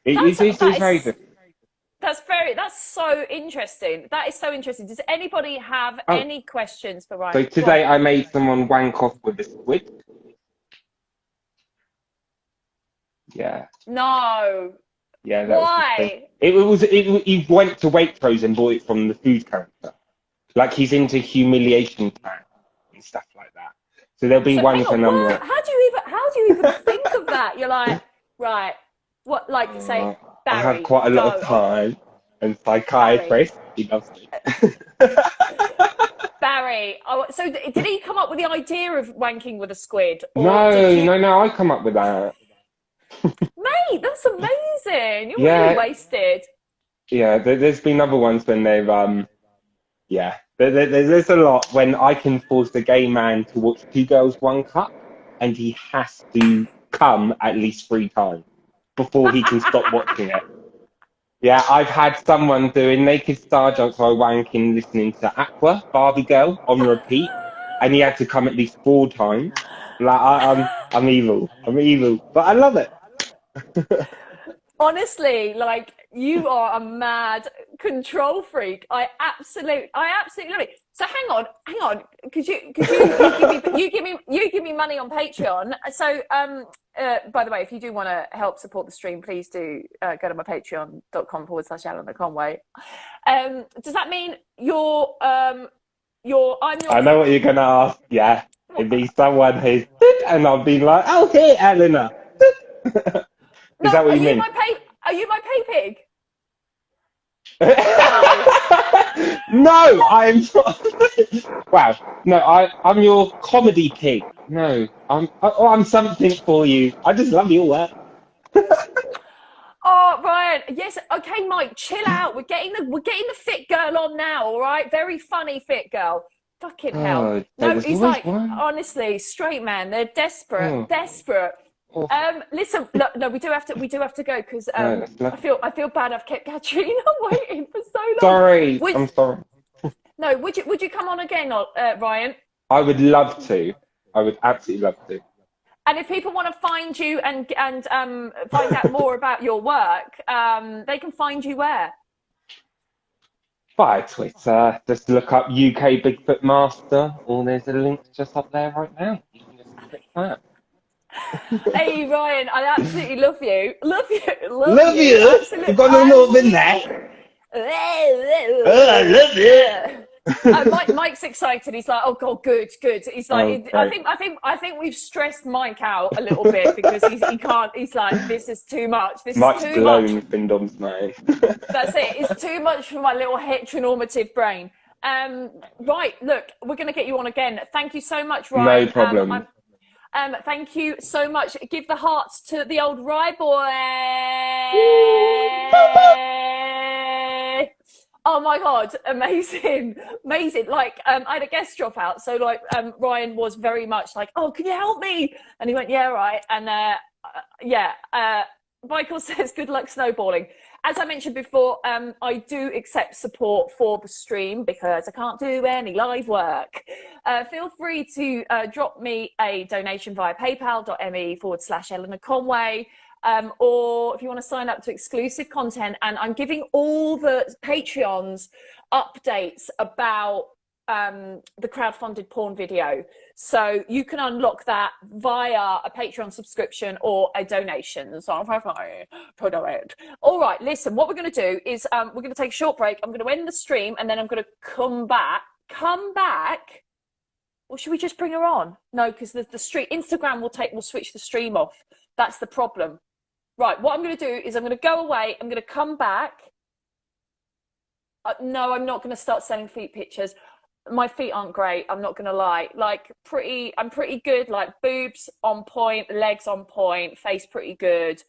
Speaker 2: It's very good.
Speaker 1: That's so interesting. That is so interesting. Does anybody have
Speaker 2: Oh,
Speaker 1: any questions for
Speaker 2: so
Speaker 1: Ryan?
Speaker 2: today I made someone wank off with a squid. Yeah.
Speaker 1: No.
Speaker 2: Yeah, that was the thing.
Speaker 1: Why?
Speaker 2: He went to Waitrose and bought it from the food character. Like he's into humiliation plan and stuff like that. So there'll be
Speaker 1: So hang
Speaker 2: ones
Speaker 1: on,
Speaker 2: when I'm
Speaker 1: what?
Speaker 2: like,
Speaker 1: How do you even think of that? You're like, right, what, like, say,
Speaker 2: I have
Speaker 1: Barry,
Speaker 2: quite a lot of
Speaker 1: go.
Speaker 2: time and
Speaker 1: Barry.
Speaker 2: psychiatrist. He loves me.
Speaker 1: Barry. Oh, so did he come up with the idea of wanking with a squid, or did
Speaker 2: No,
Speaker 1: you?
Speaker 2: no, no. I come up with that.
Speaker 1: Mate, that's amazing. You're really
Speaker 2: Yeah,
Speaker 1: wasted.
Speaker 2: yeah. There's been other ones when they've yeah. There's a lot when I can force the gay man to watch Two Girls, One Cup, and he has to come at least 3 times before he can stop watching it. Yeah, I've had someone doing naked star jumps while wanking, listening to Aqua, Barbie Girl on repeat, and he had to come at least 4 times. Like I'm evil. I'm evil, but I love it.
Speaker 1: Honestly, like, you are a mad control freak. I absolutely love it. So hang on, because you give me money on Patreon. So by the way, if you do want to help support the stream, please do go to my patreon.com/Eleanor Conway. Does that mean I'm your
Speaker 2: I know what you're gonna ask. Yeah, it'd be someone who's, and I'll be like, oh, here, Eleanor. Is
Speaker 1: No,
Speaker 2: that what
Speaker 1: are
Speaker 2: you
Speaker 1: you
Speaker 2: mean?
Speaker 1: are you my pay pig?
Speaker 2: No, I'm not. Wow. No, I'm your comedy pig. No, I'm something for you. I just love your work.
Speaker 1: Oh, Ryan. Yes. Okay, Mike. Chill out. We're getting the fit girl on now. All right. Very funny fit girl. Fucking hell.
Speaker 2: Oh,
Speaker 1: No,
Speaker 2: there's
Speaker 1: he's
Speaker 2: always
Speaker 1: like,
Speaker 2: one.
Speaker 1: honestly, straight man. They're desperate.
Speaker 2: Oh,
Speaker 1: Desperate.
Speaker 2: oh.
Speaker 1: Listen. No, we do have to go because
Speaker 2: No, that's
Speaker 1: I feel bad. I've kept Katerina waiting for so long.
Speaker 2: sorry. I'm sorry.
Speaker 1: No. Would you come on again, Ryan?
Speaker 2: I would love to. I would absolutely love to.
Speaker 1: And if people want to find you and find out more about your work, they can find you where?
Speaker 2: Via Twitter, just look up UK Big Footmaster, or there's a link just up there right now. You can just click that.
Speaker 1: Hey Ryan, I absolutely love you. Love you.
Speaker 2: Love you.
Speaker 1: Absolutely.
Speaker 2: You've got no more than that. I love you.
Speaker 1: Mike's excited. He's like, "Oh God, good." He's like,
Speaker 2: Oh,
Speaker 1: I think we've stressed Mike out a little bit because he can't. He's like, "This is too much. This
Speaker 2: Mike's
Speaker 1: is too much."
Speaker 2: blown Findom's name.
Speaker 1: That's it. It's too much for my little heteronormative brain. Right. Look, we're going to get you on again. Thank you so much, Ryan.
Speaker 2: No problem.
Speaker 1: Thank you so much. Give the hearts to the old Rye boy. Oh my God, amazing. Like, I had a guest drop out. So like, Ryan was very much like, oh, can you help me? And he went, yeah, right. And Michael says, good luck snowballing. As I mentioned before, I do accept support for the stream because I can't do any live work. Feel free to drop me a donation via paypal.me/Eleanor Conway. Or if you want to sign up to exclusive content, and I'm giving all the Patreons updates about the crowdfunded porn video. So you can unlock that via a Patreon subscription or a donation. So all right, listen, what we're going to do is we're going to take a short break. I'm going to end the stream and then I'm going to come back. Or should we just bring her on? No, because the stream, Instagram will switch the stream off. That's the problem. Right, what I'm going to do is I'm going to go away. I'm going to come back. No, I'm not going to start sending feet pictures. My feet aren't great. I'm not going to lie. Like I'm pretty good. Like boobs on point, legs on point, face pretty good,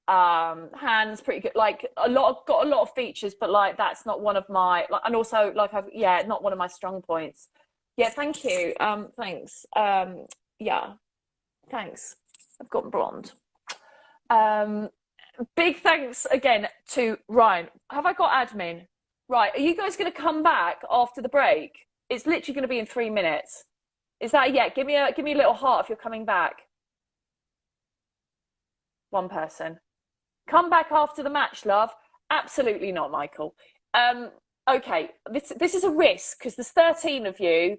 Speaker 1: hands pretty good. Like got a lot of features, but like that's not one of my. Like, and also like not one of my strong points. Yeah, thank you. Thanks. Yeah, thanks. I've gotten blonde. Big thanks again to Ryan. Have I got admin? Right, are you guys going to come back after the break? It's literally going to be in 3 minutes. Is that give me a little heart if you're coming back. One person. Come back after the match, love. Absolutely not, Michael. Okay, this is a risk because there's 13 of you.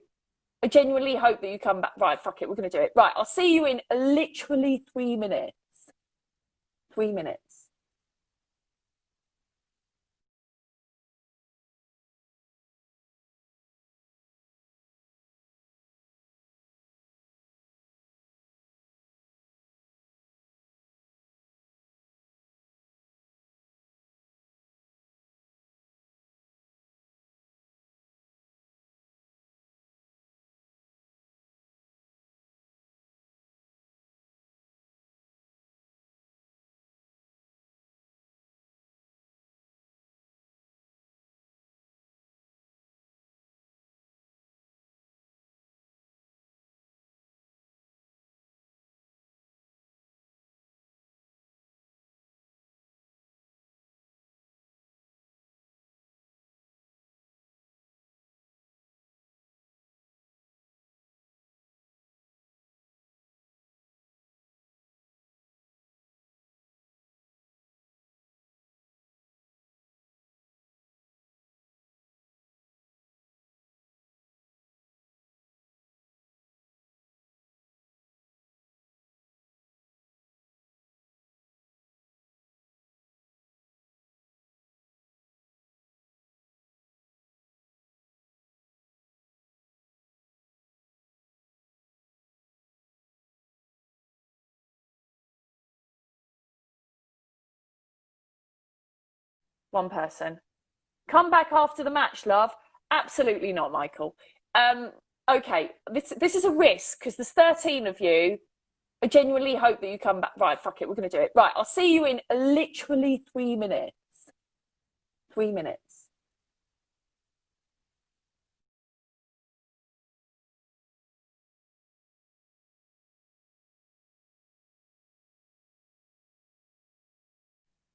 Speaker 1: I genuinely hope that you come back. Right, fuck it, we're going to do it. Right, I'll see you in literally 3 minutes. 3 minutes. One person. Come back after the match, love. Absolutely not, Michael. Okay, this is a risk because there's 13 of you. I genuinely hope that you come back. Right, fuck it, we're going to do it. Right, I'll see you in literally 3 minutes. 3 minutes.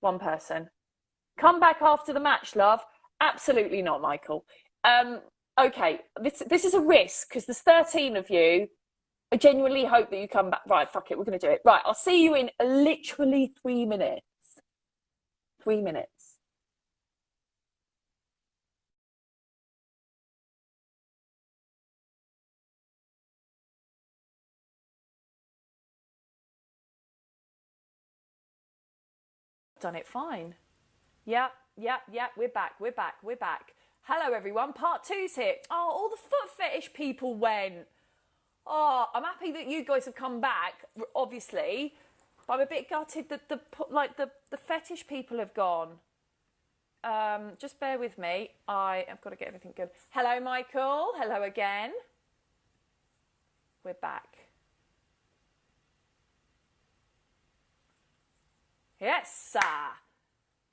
Speaker 1: One person. Come back after the match, love. Absolutely not, Michael. Okay, this is a risk because there's 13 of you. I genuinely hope that you come back. Right, fuck it, we're going to do it. Right, I'll see you in literally 3 minutes. 3 minutes. Done it fine. Yep. We're back. Hello, everyone. Part two's here. Oh, all the foot fetish people went. Oh, I'm happy that you guys have come back, obviously. But I'm a bit gutted that the fetish people have gone. Just bear with me. I've got to get everything good. Hello, Michael. Hello again. We're back. Yes, sir.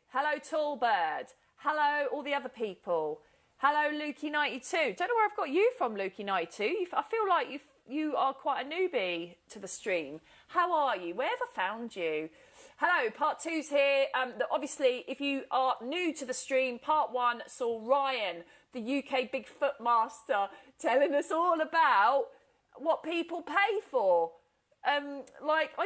Speaker 1: Hello, Tallbird. Hello, all the other people. Hello, Lukey92. Don't know where I've got you from, Lukey92. I feel like you are quite a newbie to the stream. How are you? Where have I found you? Hello, part two's here. Obviously, if you are new to the stream, part one saw Ryan, the UK Big Footmaster, telling us all about what people pay for. I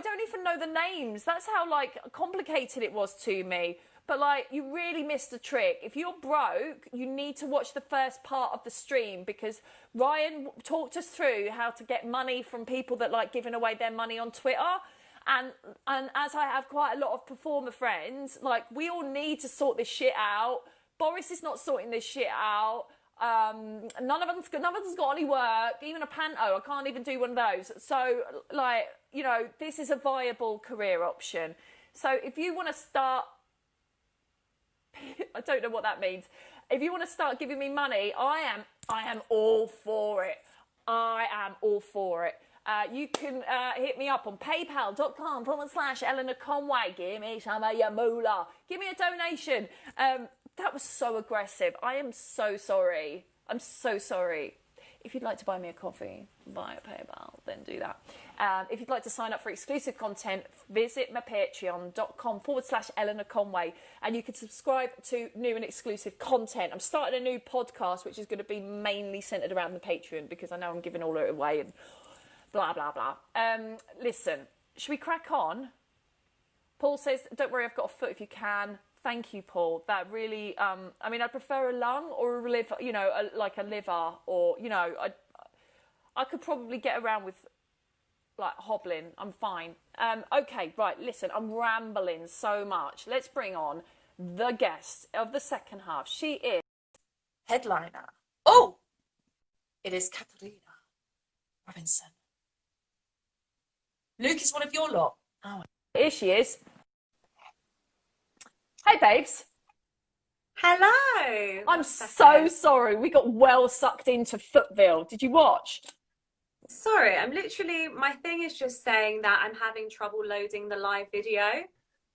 Speaker 1: don't even know the names. That's how complicated it was to me. But you really missed a trick. If you're broke, you need to watch the first part of the stream because Ryan talked us through how to get money from people that like giving away their money on Twitter. And as I have quite a lot of performer friends, we all need to sort this shit out. Boris is not sorting this shit out. None of us got any work, even a panto. I can't even do one of those. So, this is a viable career option. So if you want to start, I don't know what that means. If you want to start giving me money, I am all for it. I am all for it. You can hit me up on paypal.com/Eleanor Conway. Give me some of your moolah. Give me a donation. That was so aggressive. I am so sorry. I'm so sorry. If you'd like to buy me a coffee via PayPal, then do that. If you'd like to sign up for exclusive content, visit my patreon.com/Eleanor Conway and you can subscribe to new and exclusive content. I'm starting a new podcast, which is going to be mainly centered around the Patreon because I know I'm giving all it away and blah, blah, blah. Listen, should we crack on? Paul says, don't worry, I've got a foot if you can. Thank you, Paul. That really, I mean, I prefer a lung or a liver, you know, like a liver, or, you know, I could probably get around with like hobbling. I'm fine. Okay, right, listen, I'm rambling so much. Let's bring on the guest of the second half. She is headliner. Oh, it is Katerina Robinson. Luke is one of your lot. Oh, here she is. Hey, babes.
Speaker 3: Hello.
Speaker 1: I'm so sorry. We got well sucked into Footville. Did you watch?
Speaker 3: Sorry, my thing is just saying that I'm having trouble loading the live video.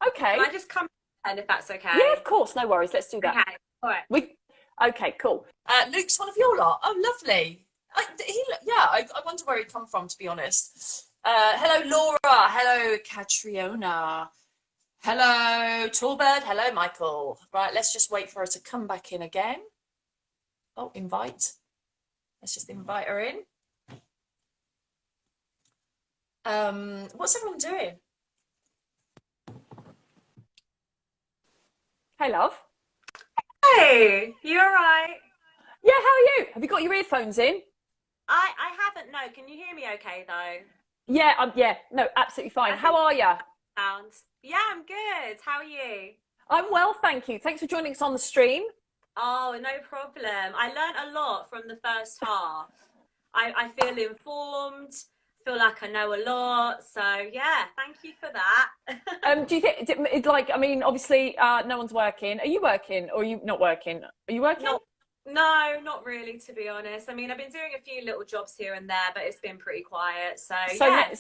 Speaker 1: Okay.
Speaker 3: Can I just come in if that's okay?
Speaker 1: Yeah, of course. No worries. Let's do that.
Speaker 3: Okay. All right.
Speaker 1: Okay, cool. Luke's one of your lot. Oh, lovely. I wonder where he'd come from, to be honest. Hello, Laura. Hello, Katriona. Hello, Torbird. Hello, Michael. Right, let's just wait for her to come back in again. Oh, invite. Let's just invite her in. What's everyone doing? Hey, love.
Speaker 3: Hey, you all right?
Speaker 1: Yeah, how are you? Have you got your earphones in?
Speaker 3: I haven't. No, can you hear me okay though?
Speaker 1: Yeah, no, absolutely fine. How are you?
Speaker 3: Sounds. Yeah, I'm good. How are you?
Speaker 1: I'm well, thank you. Thanks for joining us on the stream.
Speaker 3: Oh, no problem. I learned a lot from the first half. I feel informed, feel like I know a lot. So yeah, thank you for that.
Speaker 1: Do you think, like, I mean, obviously, no one's working. Are you working or are you not working? Are you working?
Speaker 3: No, not really, to be honest. I mean, I've been doing a few little jobs here and there, but it's been pretty quiet. So yeah,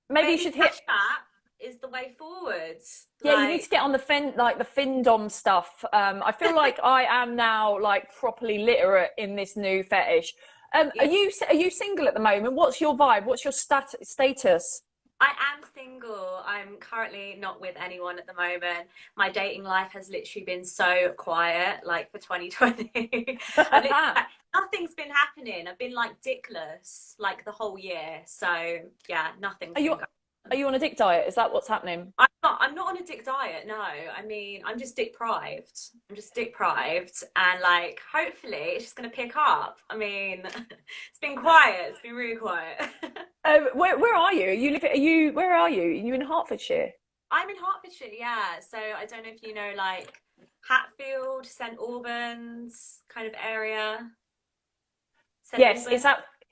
Speaker 1: maybe you should hit
Speaker 3: that is the way forwards.
Speaker 1: Yeah, you need to get on the findom stuff. I feel like I am now like properly literate in this new fetish. Are you single at the moment? What's your vibe? What's your status?
Speaker 3: I am single. I'm currently not with anyone at the moment. My dating life has literally been so quiet, like for 2020. Nothing's been happening. I've been like dickless like the whole year. So yeah, nothing's been going.
Speaker 1: Are you on a dick diet? Is that what's happening?
Speaker 3: I'm not on a dick diet, no. I mean, I'm just dick deprived. And like hopefully it's just gonna pick up. I mean, it's been quiet, it's been really quiet.
Speaker 1: Where are you? Where are you? Are you in Hertfordshire?
Speaker 3: I'm in Hertfordshire, yeah. So I don't know if you know like Hatfield, St Albans kind of area.
Speaker 1: Yes,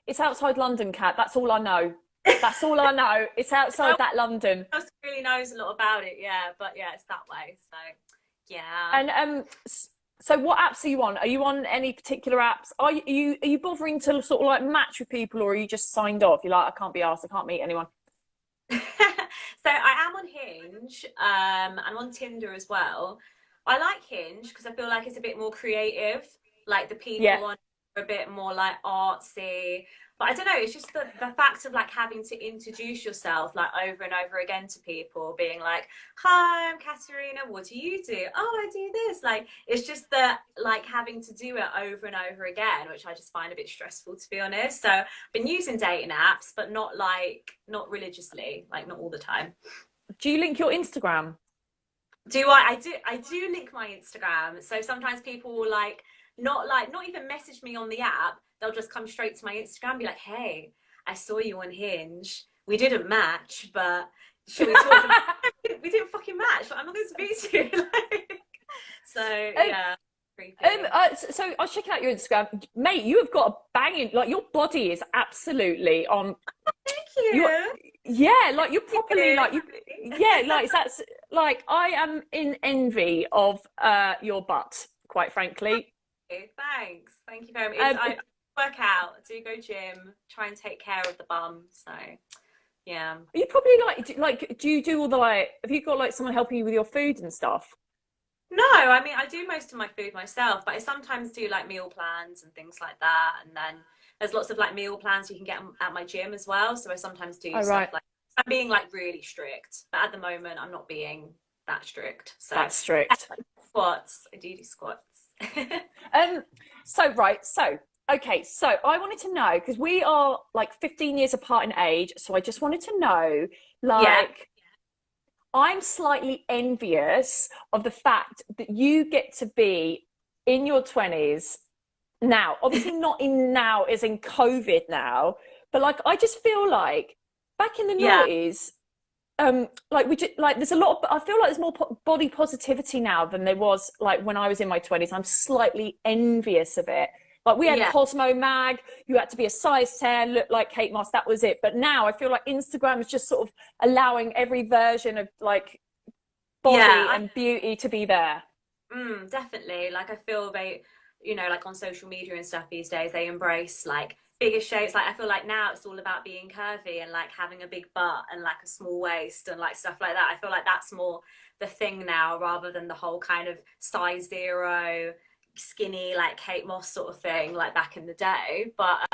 Speaker 1: it's outside London, Kat. That's all I know. That's all I know. It's outside that London.
Speaker 3: No one really knows a lot about it, yeah. But yeah, it's that way. So yeah.
Speaker 1: And so what apps are you on? Are you on any particular apps? Are you bothering to sort of like match with people, or are you just signed off? You're like, I can't be asked. I can't meet anyone.
Speaker 3: So I am on Hinge. I'm on Tinder as well. I like Hinge because I feel like it's a bit more creative. Like the people on are a bit more like artsy. But I don't know, it's just the fact of like having to introduce yourself like over and over again to people, being like, hi, I'm Katerina, what do you do? Oh, I do this. Like, it's just the like having to do it over and over again, which I just find a bit stressful, to be honest. So I've been using dating apps, but not religiously, like not all the time.
Speaker 1: Do you link your Instagram?
Speaker 3: Do I do link my Instagram. So sometimes people will not even message me on the app. They'll just come straight to my Instagram and be like, hey, I saw you on Hinge. We didn't match, but should we talk about we didn't fucking match. Like, I'm not going to speak to you. So, yeah.
Speaker 1: So I was checking out your Instagram. Mate, you have got a banging, like your body is absolutely on.
Speaker 3: Thank you.
Speaker 1: Like you're properly like that's like I am in envy of your butt, quite frankly.
Speaker 3: Thanks. Thank you very much. I work out, do go gym, try and take care of the bum. So yeah.
Speaker 1: Are you probably do you do all the have you got like someone helping you with your food and stuff?
Speaker 3: No, I mean I do most of my food myself, but I sometimes do like meal plans and things like that. And then there's lots of like meal plans you can get at my gym as well. So I sometimes do stuff like I'm being like really strict, but at the moment I'm not being that strict. So
Speaker 1: that's strict.
Speaker 3: Squats. I do squats.
Speaker 1: Okay, so I wanted to know, because we are like 15 years apart in age, so I just wanted to know, I'm slightly envious of the fact that you get to be in your 20s now. Obviously not in now as in COVID now, but like I just feel like back in the noughties, like we just, like there's a lot of, I feel like there's more body positivity now than there was like when I was in my 20s. I'm slightly envious of it. Like we had Cosmo Mag, you had to be a size 10, look like Kate Moss, that was it. But now I feel like Instagram is just sort of allowing every version of like body and beauty to be there.
Speaker 3: Definitely. Like I feel they, you know, like on social media and stuff these days, they embrace like bigger shapes. Like I feel like now it's all about being curvy and like having a big butt and like a small waist and like stuff like that. I feel like that's more the thing now rather than the whole kind of size 0 skinny like Kate Moss sort of thing like back in the day. But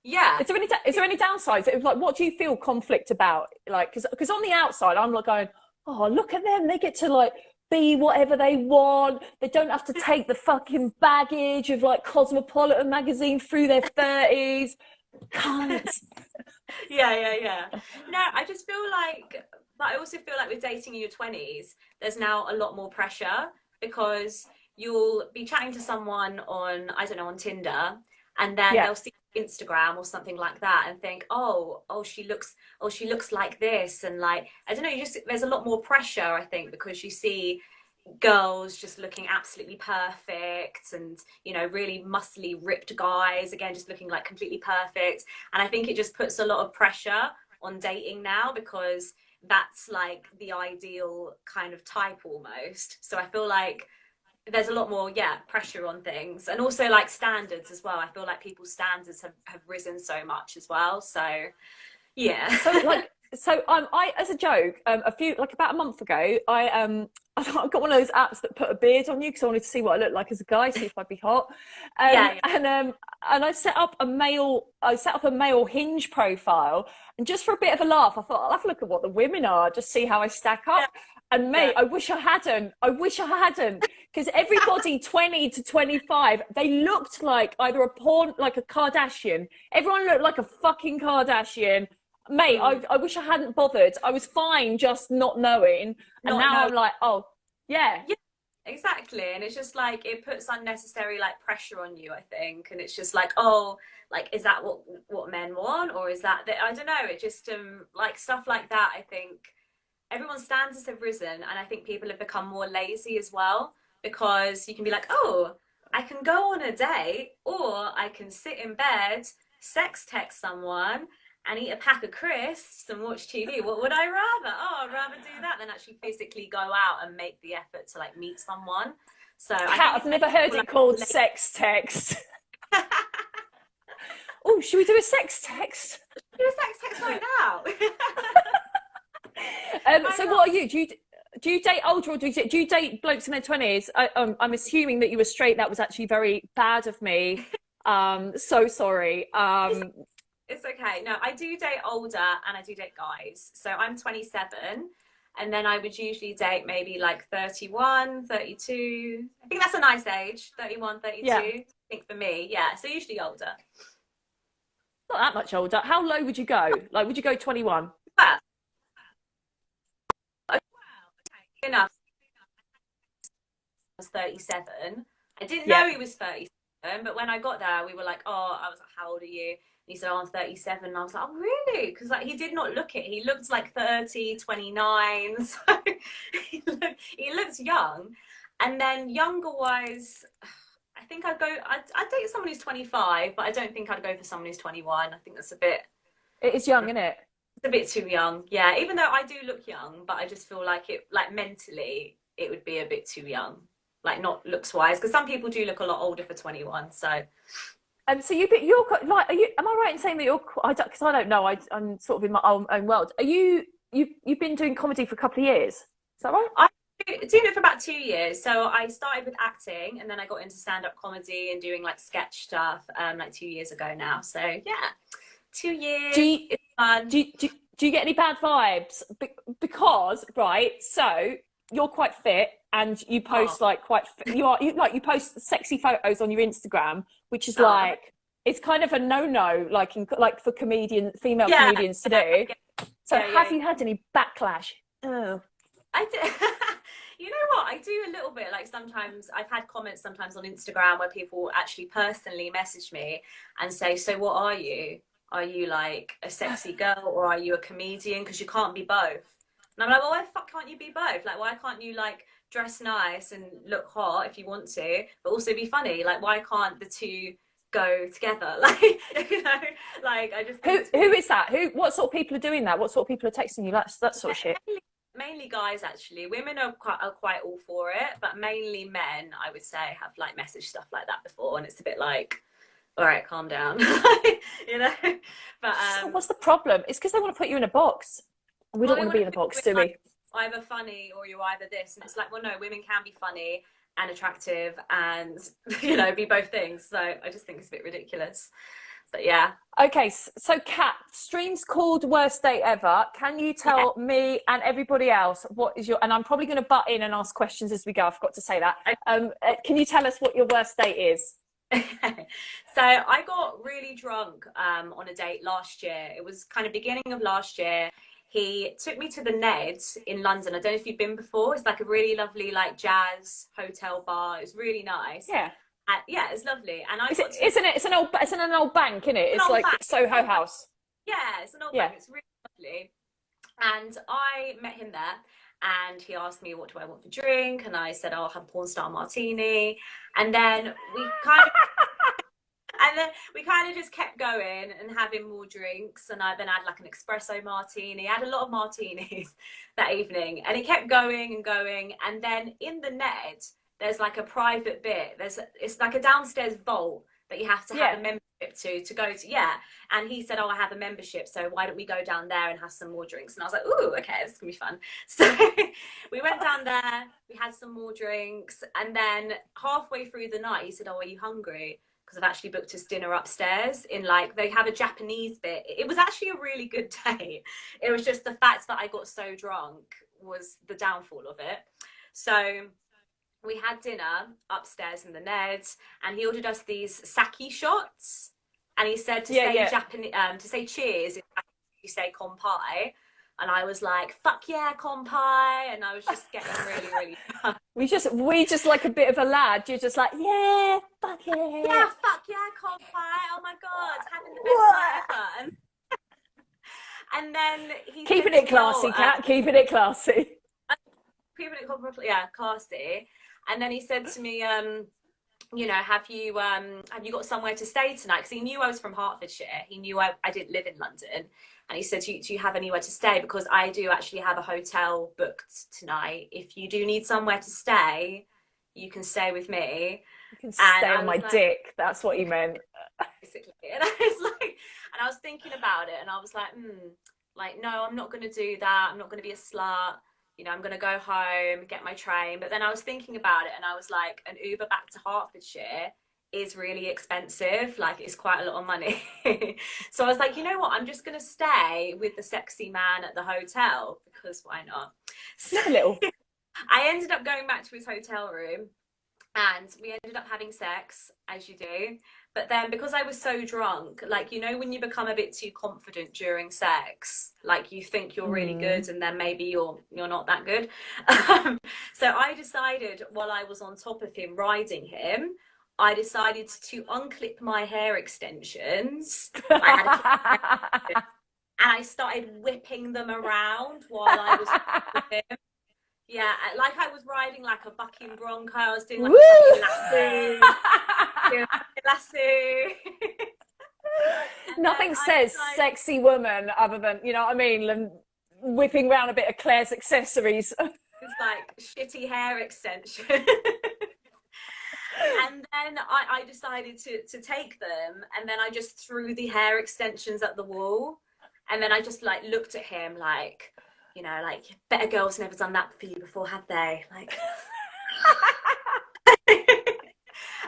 Speaker 3: yeah,
Speaker 1: is there any downsides? It was like, what do you feel conflict about? Like because on the outside I'm like going, oh, look at them, they get to like be whatever they want, they don't have to take the fucking baggage of like Cosmopolitan magazine through their 30s. Can't.
Speaker 3: Yeah. No, I just feel like, but I also feel like with dating in your 20s there's now a lot more pressure because you'll be chatting to someone on, I don't know, on Tinder, and then they'll see Instagram or something like that and think, oh, she looks like this, and like, I don't know, there's a lot more pressure, I think, because you see girls just looking absolutely perfect and, you know, really muscly ripped guys again just looking like completely perfect, and I think it just puts a lot of pressure on dating now because that's like the ideal kind of type almost. So I feel like there's a lot more pressure on things, and also like standards as well. I feel like people's standards have risen so much as well, so yeah.
Speaker 1: I as a joke, about a month ago, I got one of those apps that put a beard on you because I wanted to see what I looked like as a guy, see if I'd be hot. And I set up a male Hinge profile, and just for a bit of a laugh, I thought I'll have a look at what the women are, just see how I stack up. And mate, I wish I hadn't, because everybody 20 to 25, they looked like either a Kardashian. Everyone looked like a fucking Kardashian. Mate, I wish I hadn't bothered. I was fine just not knowing. And now I'm like, oh, yeah.
Speaker 3: Exactly. And it's just like, it puts unnecessary like pressure on you, I think. And it's just like, oh, like, is that what men want? Or is that, I don't know. It just, like stuff like that, I think. Everyone's standards have risen, and I think people have become more lazy as well, because you can be like, oh, I can go on a date, or I can sit in bed, sex text someone, and eat a pack of crisps and watch TV. What would I rather? Oh, I'd rather do that than actually physically go out and make the effort to like meet someone. So
Speaker 1: I've never heard it called sex text. Oh, should we do a sex text?
Speaker 3: Do a sex text right now.
Speaker 1: So what are you? Do you date older, or do you date blokes in their 20s? I'm assuming that you were straight. That was actually very bad of me. So sorry.
Speaker 3: It's okay. No, I do date older and I do date guys. So I'm 27, and then I would usually date maybe like 31, 32. I think that's a nice age, 31, 32. I think for me, so usually older.
Speaker 1: Not that much older. How low would you go? Like, would you go 21?
Speaker 3: Well, enough. I was 37. I didn't know he was 37, but when I got there, we were like, oh, I was like, how old are you? And he said, oh, I'm 37. And I was like, oh, really? Because like he did not look it. He looked like 30, 29. So he looked young. And then younger wise, I think I'd date someone who's 25, but I don't think I'd go for someone who's 21. I think that's a bit...
Speaker 1: It is young, isn't it?
Speaker 3: It's a bit too young. Yeah, even though I do look young, but I just feel like it, like mentally, it would be a bit too young. Like not looks wise, because some people do look a lot older for 21. So...
Speaker 1: so you're like, are you? Am I right in saying that you're? Because I don't know. I'm sort of in my own world. Are you? You've been doing comedy for a couple of years. Is that right?
Speaker 3: I've been doing it for about 2 years. So I started with acting, and then I got into stand-up comedy and doing like sketch stuff, like 2 years ago now. So yeah, 2 years. It's fun.
Speaker 1: Do you get any bad vibes? Because so you're quite fit, and you post you post sexy photos on your Instagram, which is like, it's kind of a no-no, like for female comedians to do. So have you had any backlash? Oh,
Speaker 3: I do. You know what? I do a little bit. Like sometimes I've had comments sometimes on Instagram where people actually personally message me and say, "So what are you? Are you like a sexy girl or are you a comedian? Because you can't be both." And I'm like, "Well, why the fuck can't you be both? Like, why can't you like dress nice and look hot if you want to, but also be funny? Like, why can't the two go together?" Like, you know, like I just
Speaker 1: who is that? What sort of people are doing that? What sort of people are texting you that sort of shit?
Speaker 3: Mainly guys, actually. Women are quite all for it, but mainly men, I would say, have like messaged stuff like that before, and it's a bit like, all right, calm down, you know. But
Speaker 1: what's the problem? It's because they want to put you in a box. We don't want to be in a box, do we?
Speaker 3: Either funny or you're either this, and it's like, well, no, women can be funny and attractive, and you know, be both things. So I just think it's a bit ridiculous. But yeah.
Speaker 1: Okay, so Kat, stream's called Worst Date Ever. Can you tell me and everybody else what is your, and I'm probably going to butt in and ask questions as we go, I forgot to say that. Can you tell us what your worst date is?
Speaker 3: So I got really drunk on a date last year. It was kind of beginning of last year. He took me to the Ned in London. I don't know if you've been before. It's like a really lovely like jazz hotel bar. It's really nice.
Speaker 1: Yeah.
Speaker 3: Yeah, it's lovely. And
Speaker 1: isn't it? It's in an old bank, isn't it? It's like Soho House.
Speaker 3: Yeah, it's an old bank. It's really lovely. And I met him there, and he asked me, "What do I want for drink?" And I said, "I'll have a porn star martini." And then we kind of just kept going and having more drinks. And I then had like an espresso martini. I had a lot of martinis that evening, and it kept going and going. And then in the Ned, there's like a private bit. It's like a downstairs vault that you have to have a membership to go to. Yeah. And he said, "Oh, I have a membership, so why don't we go down there and have some more drinks?" And I was like, "Ooh, okay, this is gonna be fun." So we went down there, we had some more drinks, and then halfway through the night, he said, "Oh, are you hungry? Because I've actually booked us dinner upstairs in like, they have a Japanese bit." It was actually a really good day. It was just the fact that I got so drunk was the downfall of it. So we had dinner upstairs in the Ned, and he ordered us these sake shots, and he said to say Japanese, to say cheers, you say konpai, and I was like, "Fuck yeah, konpai," and I was just getting really, really drunk.
Speaker 1: We just like a bit of a lad. You're just like, yeah, fuck yeah,
Speaker 3: yeah, fuck yeah, konpai. Oh my god, having the best night ever. And then he
Speaker 1: keeping it classy, Kat. Keeping it classy.
Speaker 3: Keeping it classy. And then he said to me, you know, have you got somewhere to stay tonight? Because he knew I was from Hertfordshire. He knew I didn't live in London. And he said, do you have anywhere to stay? Because I do actually have a hotel booked tonight. If you do need somewhere to stay, you can stay with me.
Speaker 1: You can stay on my dick. That's what he meant.
Speaker 3: Basically. And I was like, and I was thinking about it, and I was like, like, no, I'm not going to do that. I'm not going to be a slut. You know, I'm going to go home, get my train. But then I was thinking about it, and I was like, an Uber back to Hertfordshire is really expensive. Like, it's quite a lot of money. So I was like, you know what? I'm just going to stay with the sexy man at the hotel, because why not? So
Speaker 1: a little.
Speaker 3: I ended up going back to his hotel room, and we ended up having sex, as you do. But then because I was so drunk, like, you know, when you become a bit too confident during sex, like you think you're really good, and then maybe you're not that good. So I decided, while I was on top of him, riding him, I decided to unclip my hair extensions. And I started whipping them around while I was with him. Yeah, like I was riding like a bucking bronco. I was doing like a fucking lasso.
Speaker 1: Nothing says sexy woman other than, you know what I mean, and whipping around a bit of Claire's accessories.
Speaker 3: It's like shitty hair extension. And then I decided to take them, and then I just threw the hair extensions at the wall, and then I just like looked at him like, you know, like, better girls never done that for you before, have they? Like,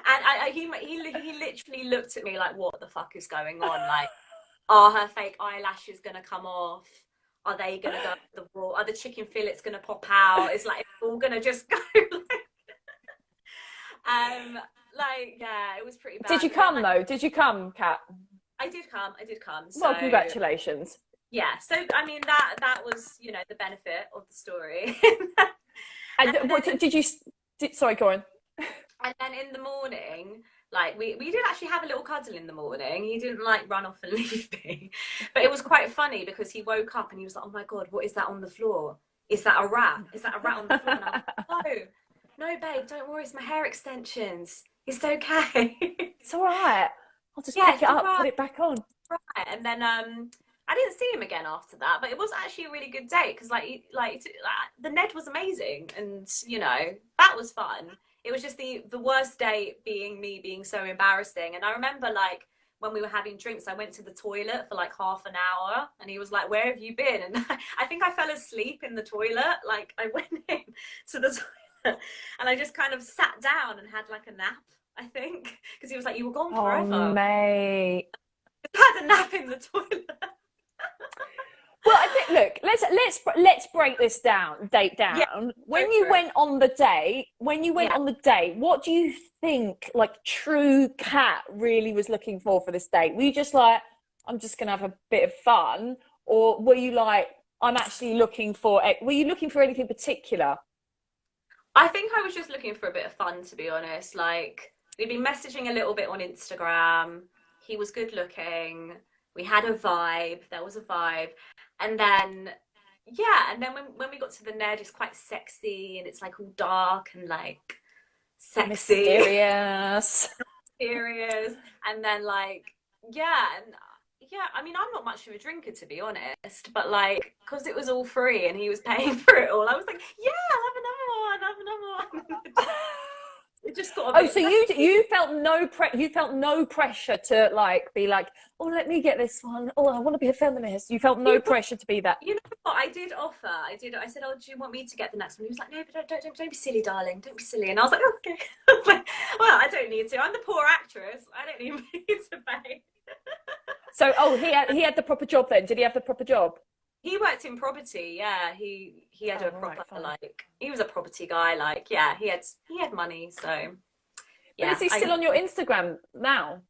Speaker 3: and he literally looked at me like, what the fuck is going on? Like, are her fake eyelashes gonna come off? Are they gonna go to the wall? Are the chicken fillets gonna pop out? It's like, it's all gonna just go. Like, yeah, it was pretty bad.
Speaker 1: Did you come though? Did you come, Kat?
Speaker 3: I did come. So,
Speaker 1: well, congratulations.
Speaker 3: Yeah, so I mean that was, you know, the benefit of the story.
Speaker 1: And what did you? Sorry, go on.
Speaker 3: And then in the morning, like we did actually have a little cuddle in the morning. He didn't like run off and leave me, but it was quite funny because he woke up and he was like, "Oh my God, what is that on the floor? Is that a rat? Is that a rat on the floor?" And I was like, no, babe, don't worry, it's my hair extensions. It's okay.
Speaker 1: It's all right. I'll just pick it up, put it back on.
Speaker 3: Right, and then I didn't see him again after that, but it was actually a really good date because the Ned was amazing, and you know that was fun. It was just the worst date being me being so embarrassing. And I remember like when we were having drinks, I went to the toilet for like half an hour, and he was like, "Where have you been?" And I think I fell asleep in the toilet. Like I went in to the toilet and I just kind of sat down and had like a nap. I think because he was like, "You were gone forever."
Speaker 1: Oh, mate.
Speaker 3: Had a nap in the toilet.
Speaker 1: Well, I think, look, let's break this date down. Yeah, when you went on the date, what do you think, like, true Kat really was looking for this date? Were you just like, I'm just gonna have a bit of fun, or were you like, I'm actually looking for? Were you looking for anything particular?
Speaker 3: I think I was just looking for a bit of fun, to be honest. Like, we'd been messaging a little bit on Instagram. He was good looking. We had a vibe. There was a vibe. And then, when we got to the Ned, it's quite sexy and it's like all dark and like sexy.
Speaker 1: Mysterious.
Speaker 3: And then I mean, I'm not much of a drinker, to be honest, but like, because it was all free and he was paying for it all, I was like, yeah, I'll have another one. It just got a bit.
Speaker 1: So you felt no pressure to like be like, oh, let me get this one. Oh, I want to be a feminist. You felt no pressure to be that.
Speaker 3: You know what? I did offer. I said, oh, do you want me to get the next one? He was like, no, but don't be silly, darling. Don't be silly. And I was like, oh, okay. I was like, well, I don't need to. I'm the poor actress. I don't need to pay.
Speaker 1: So, he had the proper job then. Did he have the proper job?
Speaker 3: He worked in property, yeah. He had a proper he was a property guy, like, yeah, he had money, so yeah.
Speaker 1: But is he still on your Instagram now?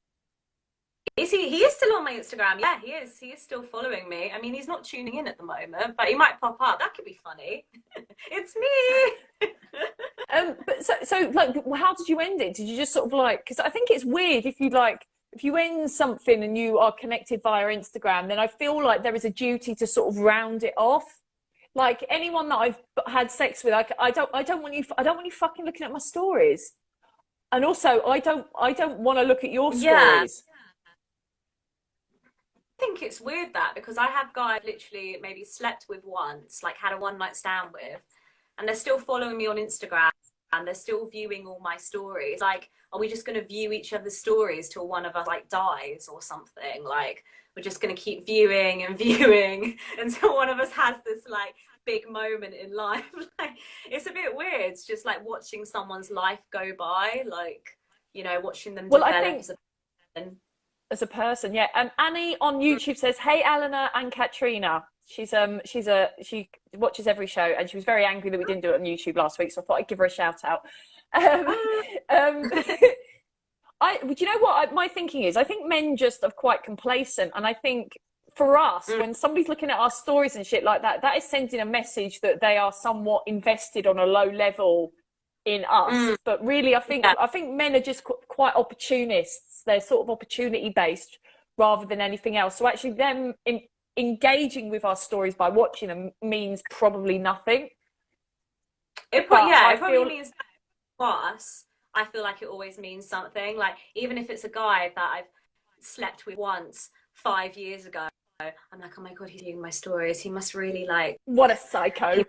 Speaker 3: He is still on my Instagram, yeah, he is still following me. I mean, he's not tuning in at the moment, but he might pop up. That could be funny. It's me.
Speaker 1: But so like, how did you end it? Did you just sort of like, because I think it's weird if you end something and you are connected via Instagram, then I feel like there is a duty to sort of round it off. Like anyone that I've had sex with, I don't want you fucking looking at my stories. And also, I don't want to look at your stories.
Speaker 3: Yeah. I think it's weird that, because I have guys literally maybe slept with once, like had a one night stand with, and they're still following me on Instagram and they're still viewing all my stories. Like, are we just going to view each other's stories till one of us like dies or something? Like, we're just going to keep viewing and viewing until one of us has this like big moment in life. Like, it's a bit weird. It's just like watching someone's life go by, like, you know, watching them develop
Speaker 1: as a person. Yeah. Annie on YouTube says, hey, Eleanor and Katerina. She watches every show, and she was very angry that we didn't do it on YouTube last week, so I thought I'd give her a shout out. Do you know what my thinking is? I think men just are quite complacent, and I think for us, when somebody's looking at our stories and shit like that, that is sending a message that they are somewhat invested on a low level in us. But really, I think men are just quite opportunists. They're sort of opportunity based rather than anything else. So actually, them engaging with our stories by watching them means probably nothing.
Speaker 3: It probably means for us. I feel like it always means something. Like, even if it's a guy that I've slept with once 5 years ago, I'm like, oh my God, he's viewing my stories. He must really like.
Speaker 1: What a psycho.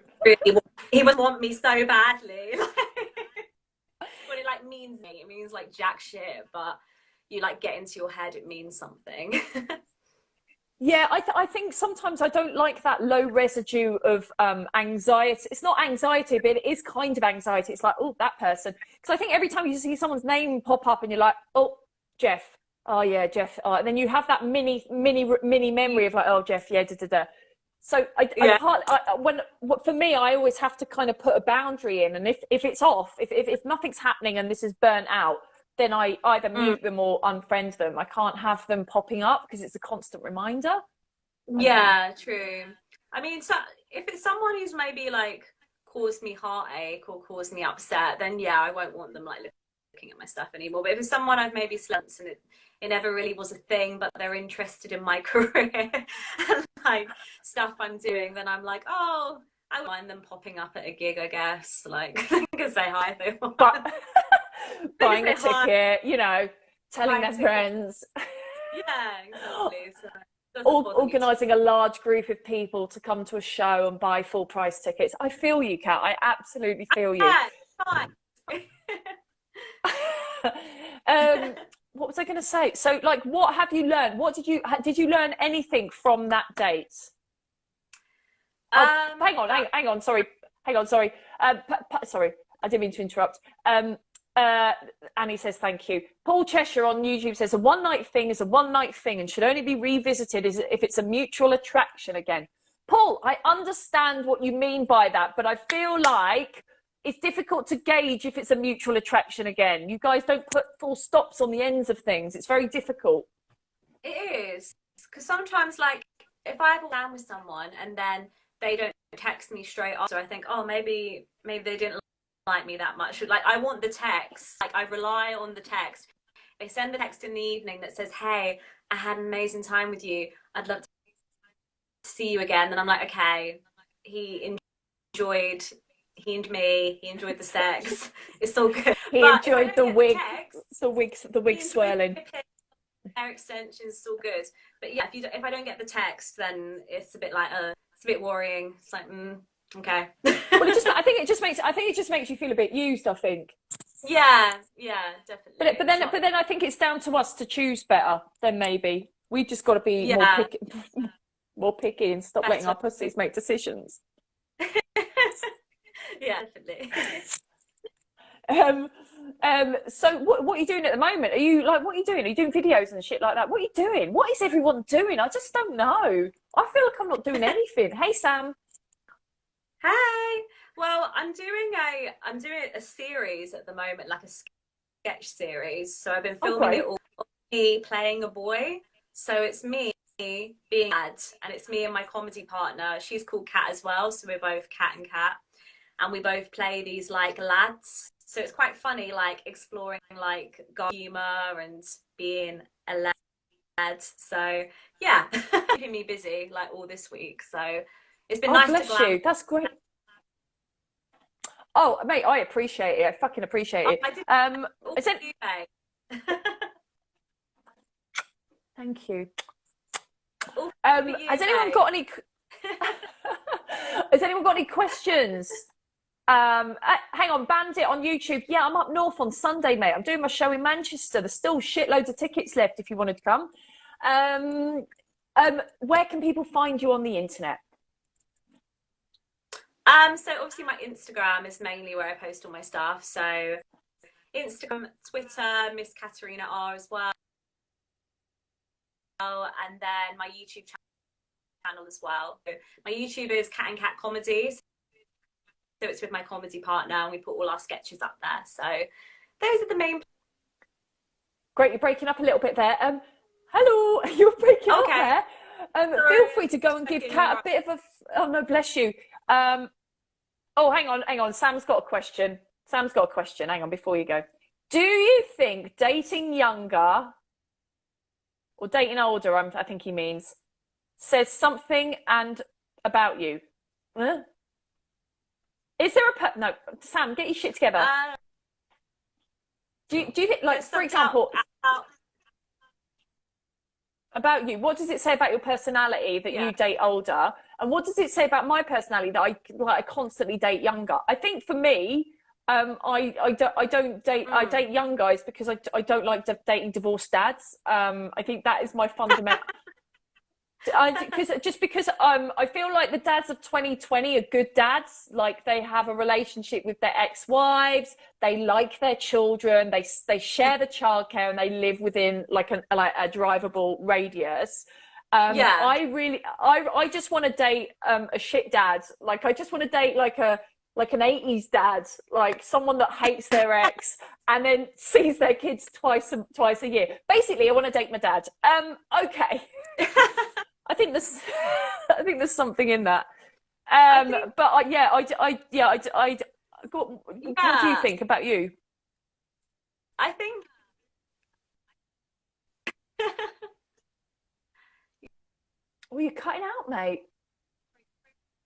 Speaker 3: He must want me so badly. But it like means me. It means like jack shit. But you like get into your head, it means something.
Speaker 1: Yeah, I think sometimes I don't like that low residue of anxiety. It's not anxiety, but it is kind of anxiety. It's like, oh, that person. Because I think every time you see someone's name pop up and you're like, oh, Jeff. Oh, yeah, Jeff. And then you have that mini memory of like, oh, Jeff, yeah, da-da-da. So for me, I always have to kind of put a boundary in. And if it's off, if nothing's happening and this is burnt out, then I either mute them or unfriend them. I can't have them popping up because it's a constant reminder.
Speaker 3: Yeah, true. I mean, so if it's someone who's maybe like cause me heartache or cause me upset, then yeah, I won't want them like looking at my stuff anymore. But if it's someone I've maybe slept and it never really was a thing, but they're interested in my career and like stuff I'm doing, then I'm like, oh, I wouldn't mind them popping up at a gig, I guess. Like, they can say hi if they want.
Speaker 1: But buying a
Speaker 3: say hi.
Speaker 1: ticket, you know, telling their
Speaker 3: Buying a ticket.
Speaker 1: friends.
Speaker 3: Yeah, exactly. So it doesn't bother me
Speaker 1: Organising a large group of people to come to a show and buy full price tickets. I feel you, Kat. I absolutely feel you.
Speaker 3: Yeah, fine.
Speaker 1: What was I going to say? So, like, what have you learned? What did you learn anything from that date? Oh, hang on. Sorry. Sorry, I didn't mean to interrupt. Annie says thank you. Paul Cheshire on YouTube says a one-night thing is a one-night thing and should only be revisited if it's a mutual attraction again. Paul, I understand what you mean by that, but I feel like it's difficult to gauge if it's a mutual attraction again. You guys don't put full stops on the ends of things. It's very difficult.
Speaker 3: It is, because sometimes, like, if I have a down with someone and then they don't text me straight after, I think, oh, maybe they didn't like me that much. Like, I want the text. Like, I rely on the text. They send a text in the evening that says, hey, I had an amazing time with you. I'd love to see you again. Then I'm like, okay, he enjoyed the sex. It's all good.
Speaker 1: He enjoyed the wig swirling.
Speaker 3: Hair extensions, it's all good. But yeah, if I don't get the text, then it's a bit like it's a bit worrying. It's like, okay.
Speaker 1: Well, I think it just makes you feel a bit used, I think.
Speaker 3: Yeah, definitely.
Speaker 1: But then I think it's down to us to choose better. Then maybe we've just got to be more picky and stop letting our pussies make decisions.
Speaker 3: Yeah, definitely.
Speaker 1: So what are you doing at the moment? Are you doing? Are you doing videos and shit like that? What are you doing? What is everyone doing? I just don't know. I feel like I'm not doing anything. Hey, Sam.
Speaker 3: Hey. Well, I'm doing a series at the moment, like a sketch series. So I've been filming it all, me playing a boy. So it's me being Dad, and it's me and my comedy partner. She's called Kat as well, so we're both Kat and Kat, and we both play these like lads. So it's quite funny, like exploring like God humor and being a lad. So yeah, keeping me busy like all this week. So it's been nice
Speaker 1: bless
Speaker 3: to
Speaker 1: you. That's great. Oh, mate, I appreciate it. I fucking appreciate it. Thank you. Has anyone got any? Has anyone got any questions? Hang on, Bandit on YouTube. Yeah, I'm up north on Sunday, mate. I'm doing my show in Manchester. There's still shitloads of tickets left if you wanted to come. Where can people find you on the internet?
Speaker 3: So obviously my Instagram is mainly where I post all my stuff. So Instagram, Twitter, Miss Katerina R as well. And then my YouTube channel as well. So my YouTube is Cat and Cat Comedy. So it's with my comedy partner and we put all our sketches up there. So those are the main.
Speaker 1: Great, you're breaking up a little bit there. Hello, you're breaking up there. Feel free to go and give Kat a bit of a. Oh no, bless you. Oh, hang on. Sam's got a question. Hang on, before you go. Do you think dating younger or dating older, I think he means, says something and about you? Huh? Is there no, Sam, get your shit together. Do you think, like, for example, about you, what does it say about your personality that you date older? And what does it say about my personality that I constantly date younger? I think for me, I don't date. I date young guys because I don't like dating divorced dads. I think that is my fundamental. Because I feel like the dads of 2020 are good dads. Like, they have a relationship with their ex-wives. They like their children. They share the childcare and they live within like a drivable radius. I just want to date a shit dad. Like, I just want to date like an 80s dad, like someone that hates their ex and then sees their kids twice a year. Basically, I want to date my dad. Okay. I think there's something in that.
Speaker 3: I think,
Speaker 1: But what do you
Speaker 3: yeah,
Speaker 1: think about you?
Speaker 3: I think.
Speaker 1: Oh, you're cutting out, mate.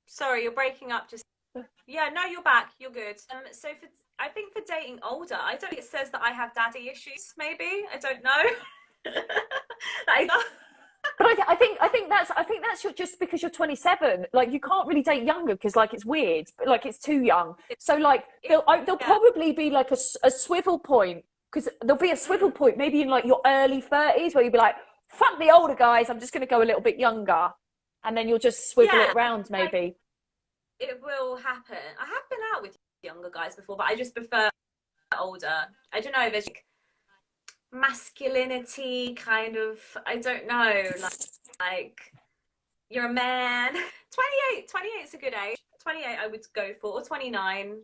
Speaker 3: Sorry, you're breaking up. Just yeah, no, you're back. You're good. So for I think for dating older, I don't think it says that I have daddy issues. Maybe I don't know. Like,
Speaker 1: But I think that's just because you're 27. Like you can't really date younger because like it's weird, but like it's too young. So like there'll
Speaker 3: yeah.
Speaker 1: probably be like a swivel point, because there'll be a swivel point maybe in like your early 30s where you'll be like, fuck the older guys, I'm just going to go a little bit younger, and then you'll just swivel
Speaker 3: Yeah,
Speaker 1: it round
Speaker 3: like
Speaker 1: maybe.
Speaker 3: it will happen. I have been out with younger guys before, but I just prefer older. I don't know. There's like masculinity, kind of. I don't know. Like you're a man. 28 is a good age. 28 I would go for, or 29,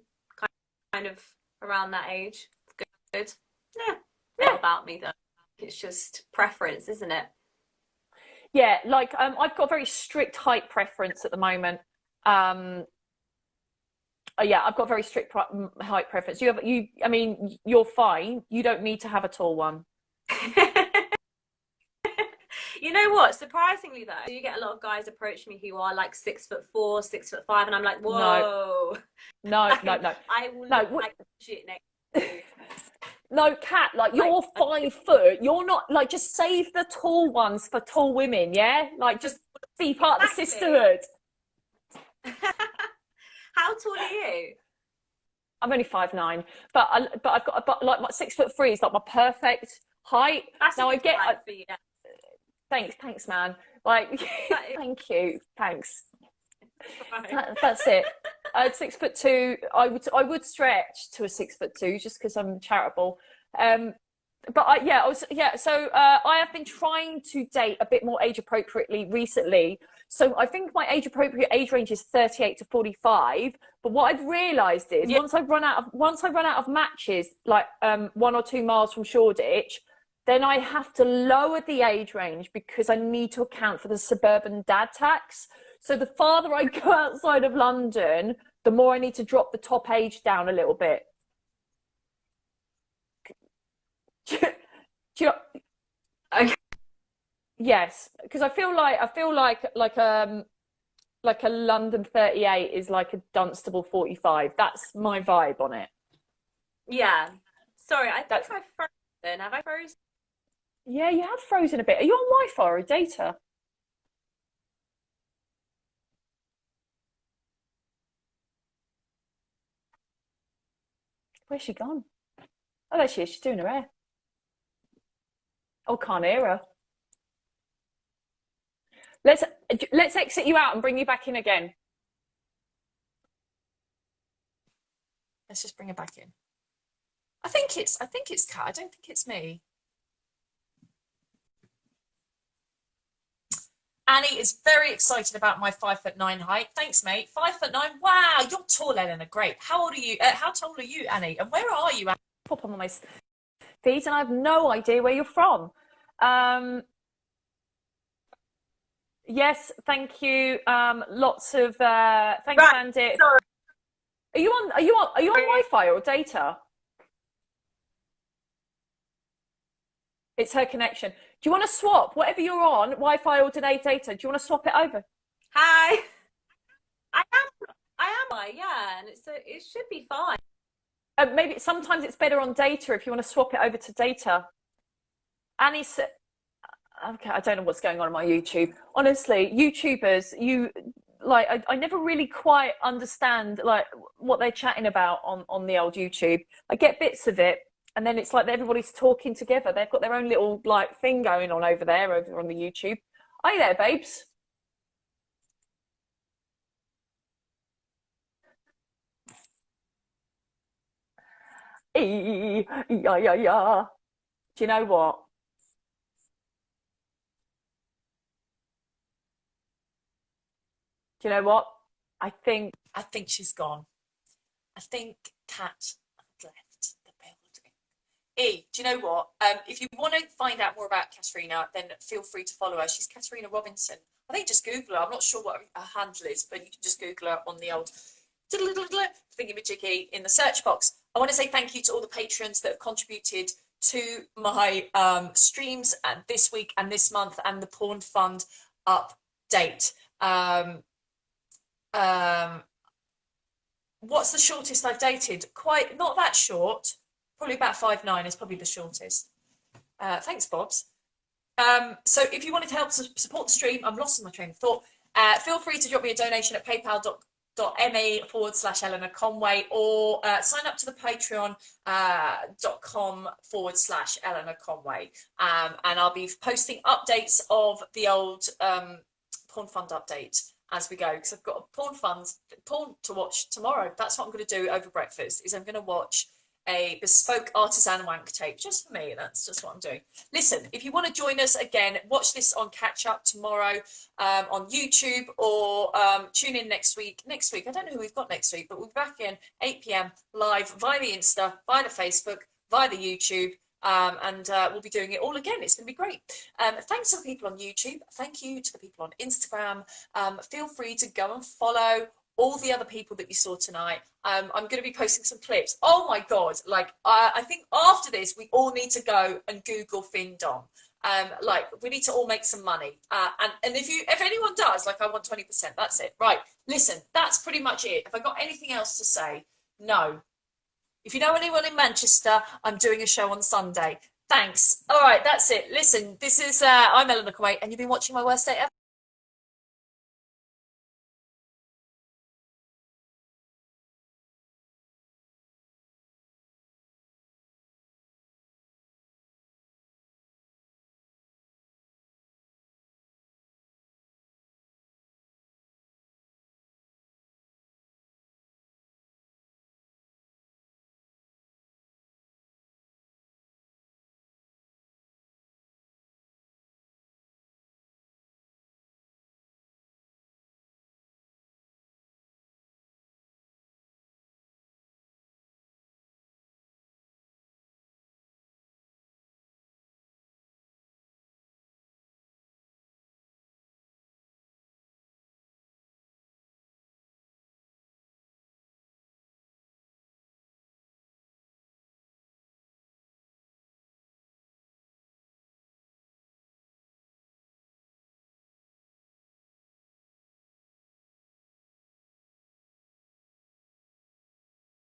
Speaker 3: kind of around that age. Good. Yeah. Not about me though. It's just preference, isn't it?
Speaker 1: Yeah, like I've got a very strict height preference at the moment. Yeah, I've got a very strict height preference. I mean, you're fine. You don't need to have a tall one.
Speaker 3: You know what? Surprisingly, though, you get a lot of guys approach me who are like 6'4", 6'5", and I'm like, whoa.
Speaker 1: No.
Speaker 3: I will look like shit next to you.
Speaker 1: No, Kat, like you're 5 foot. You're not like, just save the tall ones for tall women, yeah? Like just be part of the sisterhood.
Speaker 3: How tall are you?
Speaker 1: I'm only 5'9", but like my 6'3" is like my perfect height.
Speaker 3: That's
Speaker 1: now I get
Speaker 3: for you, yeah.
Speaker 1: Thanks, man. Like, thank you, thanks. That's it. 6'2". I would stretch to a 6'2" just because I'm charitable. So I have been trying to date a bit more age appropriately recently. So I think my age appropriate age range is 38 to 45. But what I've realised is once I run out of matches, like 1 or 2 miles from Shoreditch, then I have to lower the age range because I need to account for the suburban dad tax. So the farther I go outside of London, the more I need to drop the top age down a little bit. Do you know?
Speaker 3: Okay.
Speaker 1: Yes, because I feel like a London 38 is like a Dunstable 45. That's my vibe on it.
Speaker 3: Yeah. Sorry, I think I've frozen. Have I frozen?
Speaker 1: Yeah, you have frozen a bit. Are you on Wi-Fi or data? Where's she gone? Oh, there she is. She's doing her hair. Oh, can't hear her. Let's exit you out and bring you back in again. Let's just bring her back in. I think it's Kat. I don't think it's me. Annie is very excited about my 5'9" height. Thanks, mate. 5'9". Wow, you're tall, Eleanor. Great. How old are you? How tall are you, Annie? And where are you? Pop on my feed, and I have no idea where you're from. Yes, thank you. Lots of thanks, right, Bandit. Sorry. Are you on Wi-Fi or data? It's her connection. Do you want to swap whatever you're on, Wi-Fi or data? Do you want to swap it over?
Speaker 3: Hi. I am. Yeah, and it should be fine.
Speaker 1: Maybe sometimes it's better on data if you want to swap it over to data. Annie said, okay, I don't know what's going on my YouTube. Honestly, YouTubers, I never really quite understand like what they're chatting about on the old YouTube. I get bits of it, and then it's like everybody's talking together. They've got their own little like thing going on over on the YouTube. Are you there, babes? Yeah. Do you know what? Do you know what? I think she's gone. I think Kat left the building. do you know what? If you want to find out more about Katerina, then feel free to follow her. She's Katerina Robinson. I think just Google her. I'm not sure what her handle is, but you can just Google her on the old thingy-majiggy in the search box. I want to say thank you to all the patrons that have contributed to my streams this week and this month and the Porn Fund update. What's the shortest I've dated? Quite not that short. Probably about 5'9" is probably the shortest. Thanks, Bobs. So if you wanted to help support the stream, I'm lost in my train of thought. Feel free to drop me a donation at paypal.me/Eleanor Conway or sign up to the patreon.com/Eleanor Conway. And I'll be posting updates of the old Porn Fund update as we go, because I've got a porn to watch tomorrow. That's what I'm going to do over breakfast, is I'm going to watch a bespoke artisan wank tape just for me. That's just what I'm doing. Listen, if you want to join us again, watch this on catch up tomorrow on YouTube, or tune in next week. I don't know who we've got next week, but we'll be back in 8 p.m. live via the Insta, via the Facebook, via the YouTube. And we'll be doing it all again. It's going to be great. Thanks to the people on YouTube. Thank you to the people on Instagram. Feel free to go and follow all the other people that you saw tonight. I'm going to be posting some clips. Oh my God. Like, I think after this, we all need to go and Google findom. Like, we need to all make some money. And if anyone does, like, I want 20%. That's it. Right. Listen, that's pretty much it. Have I got anything else to say? No. If you know anyone in Manchester, I'm doing a show on Sunday. Thanks. All right, that's it. Listen, this is I'm Eleanor Conway, and you've been watching my worst day ever.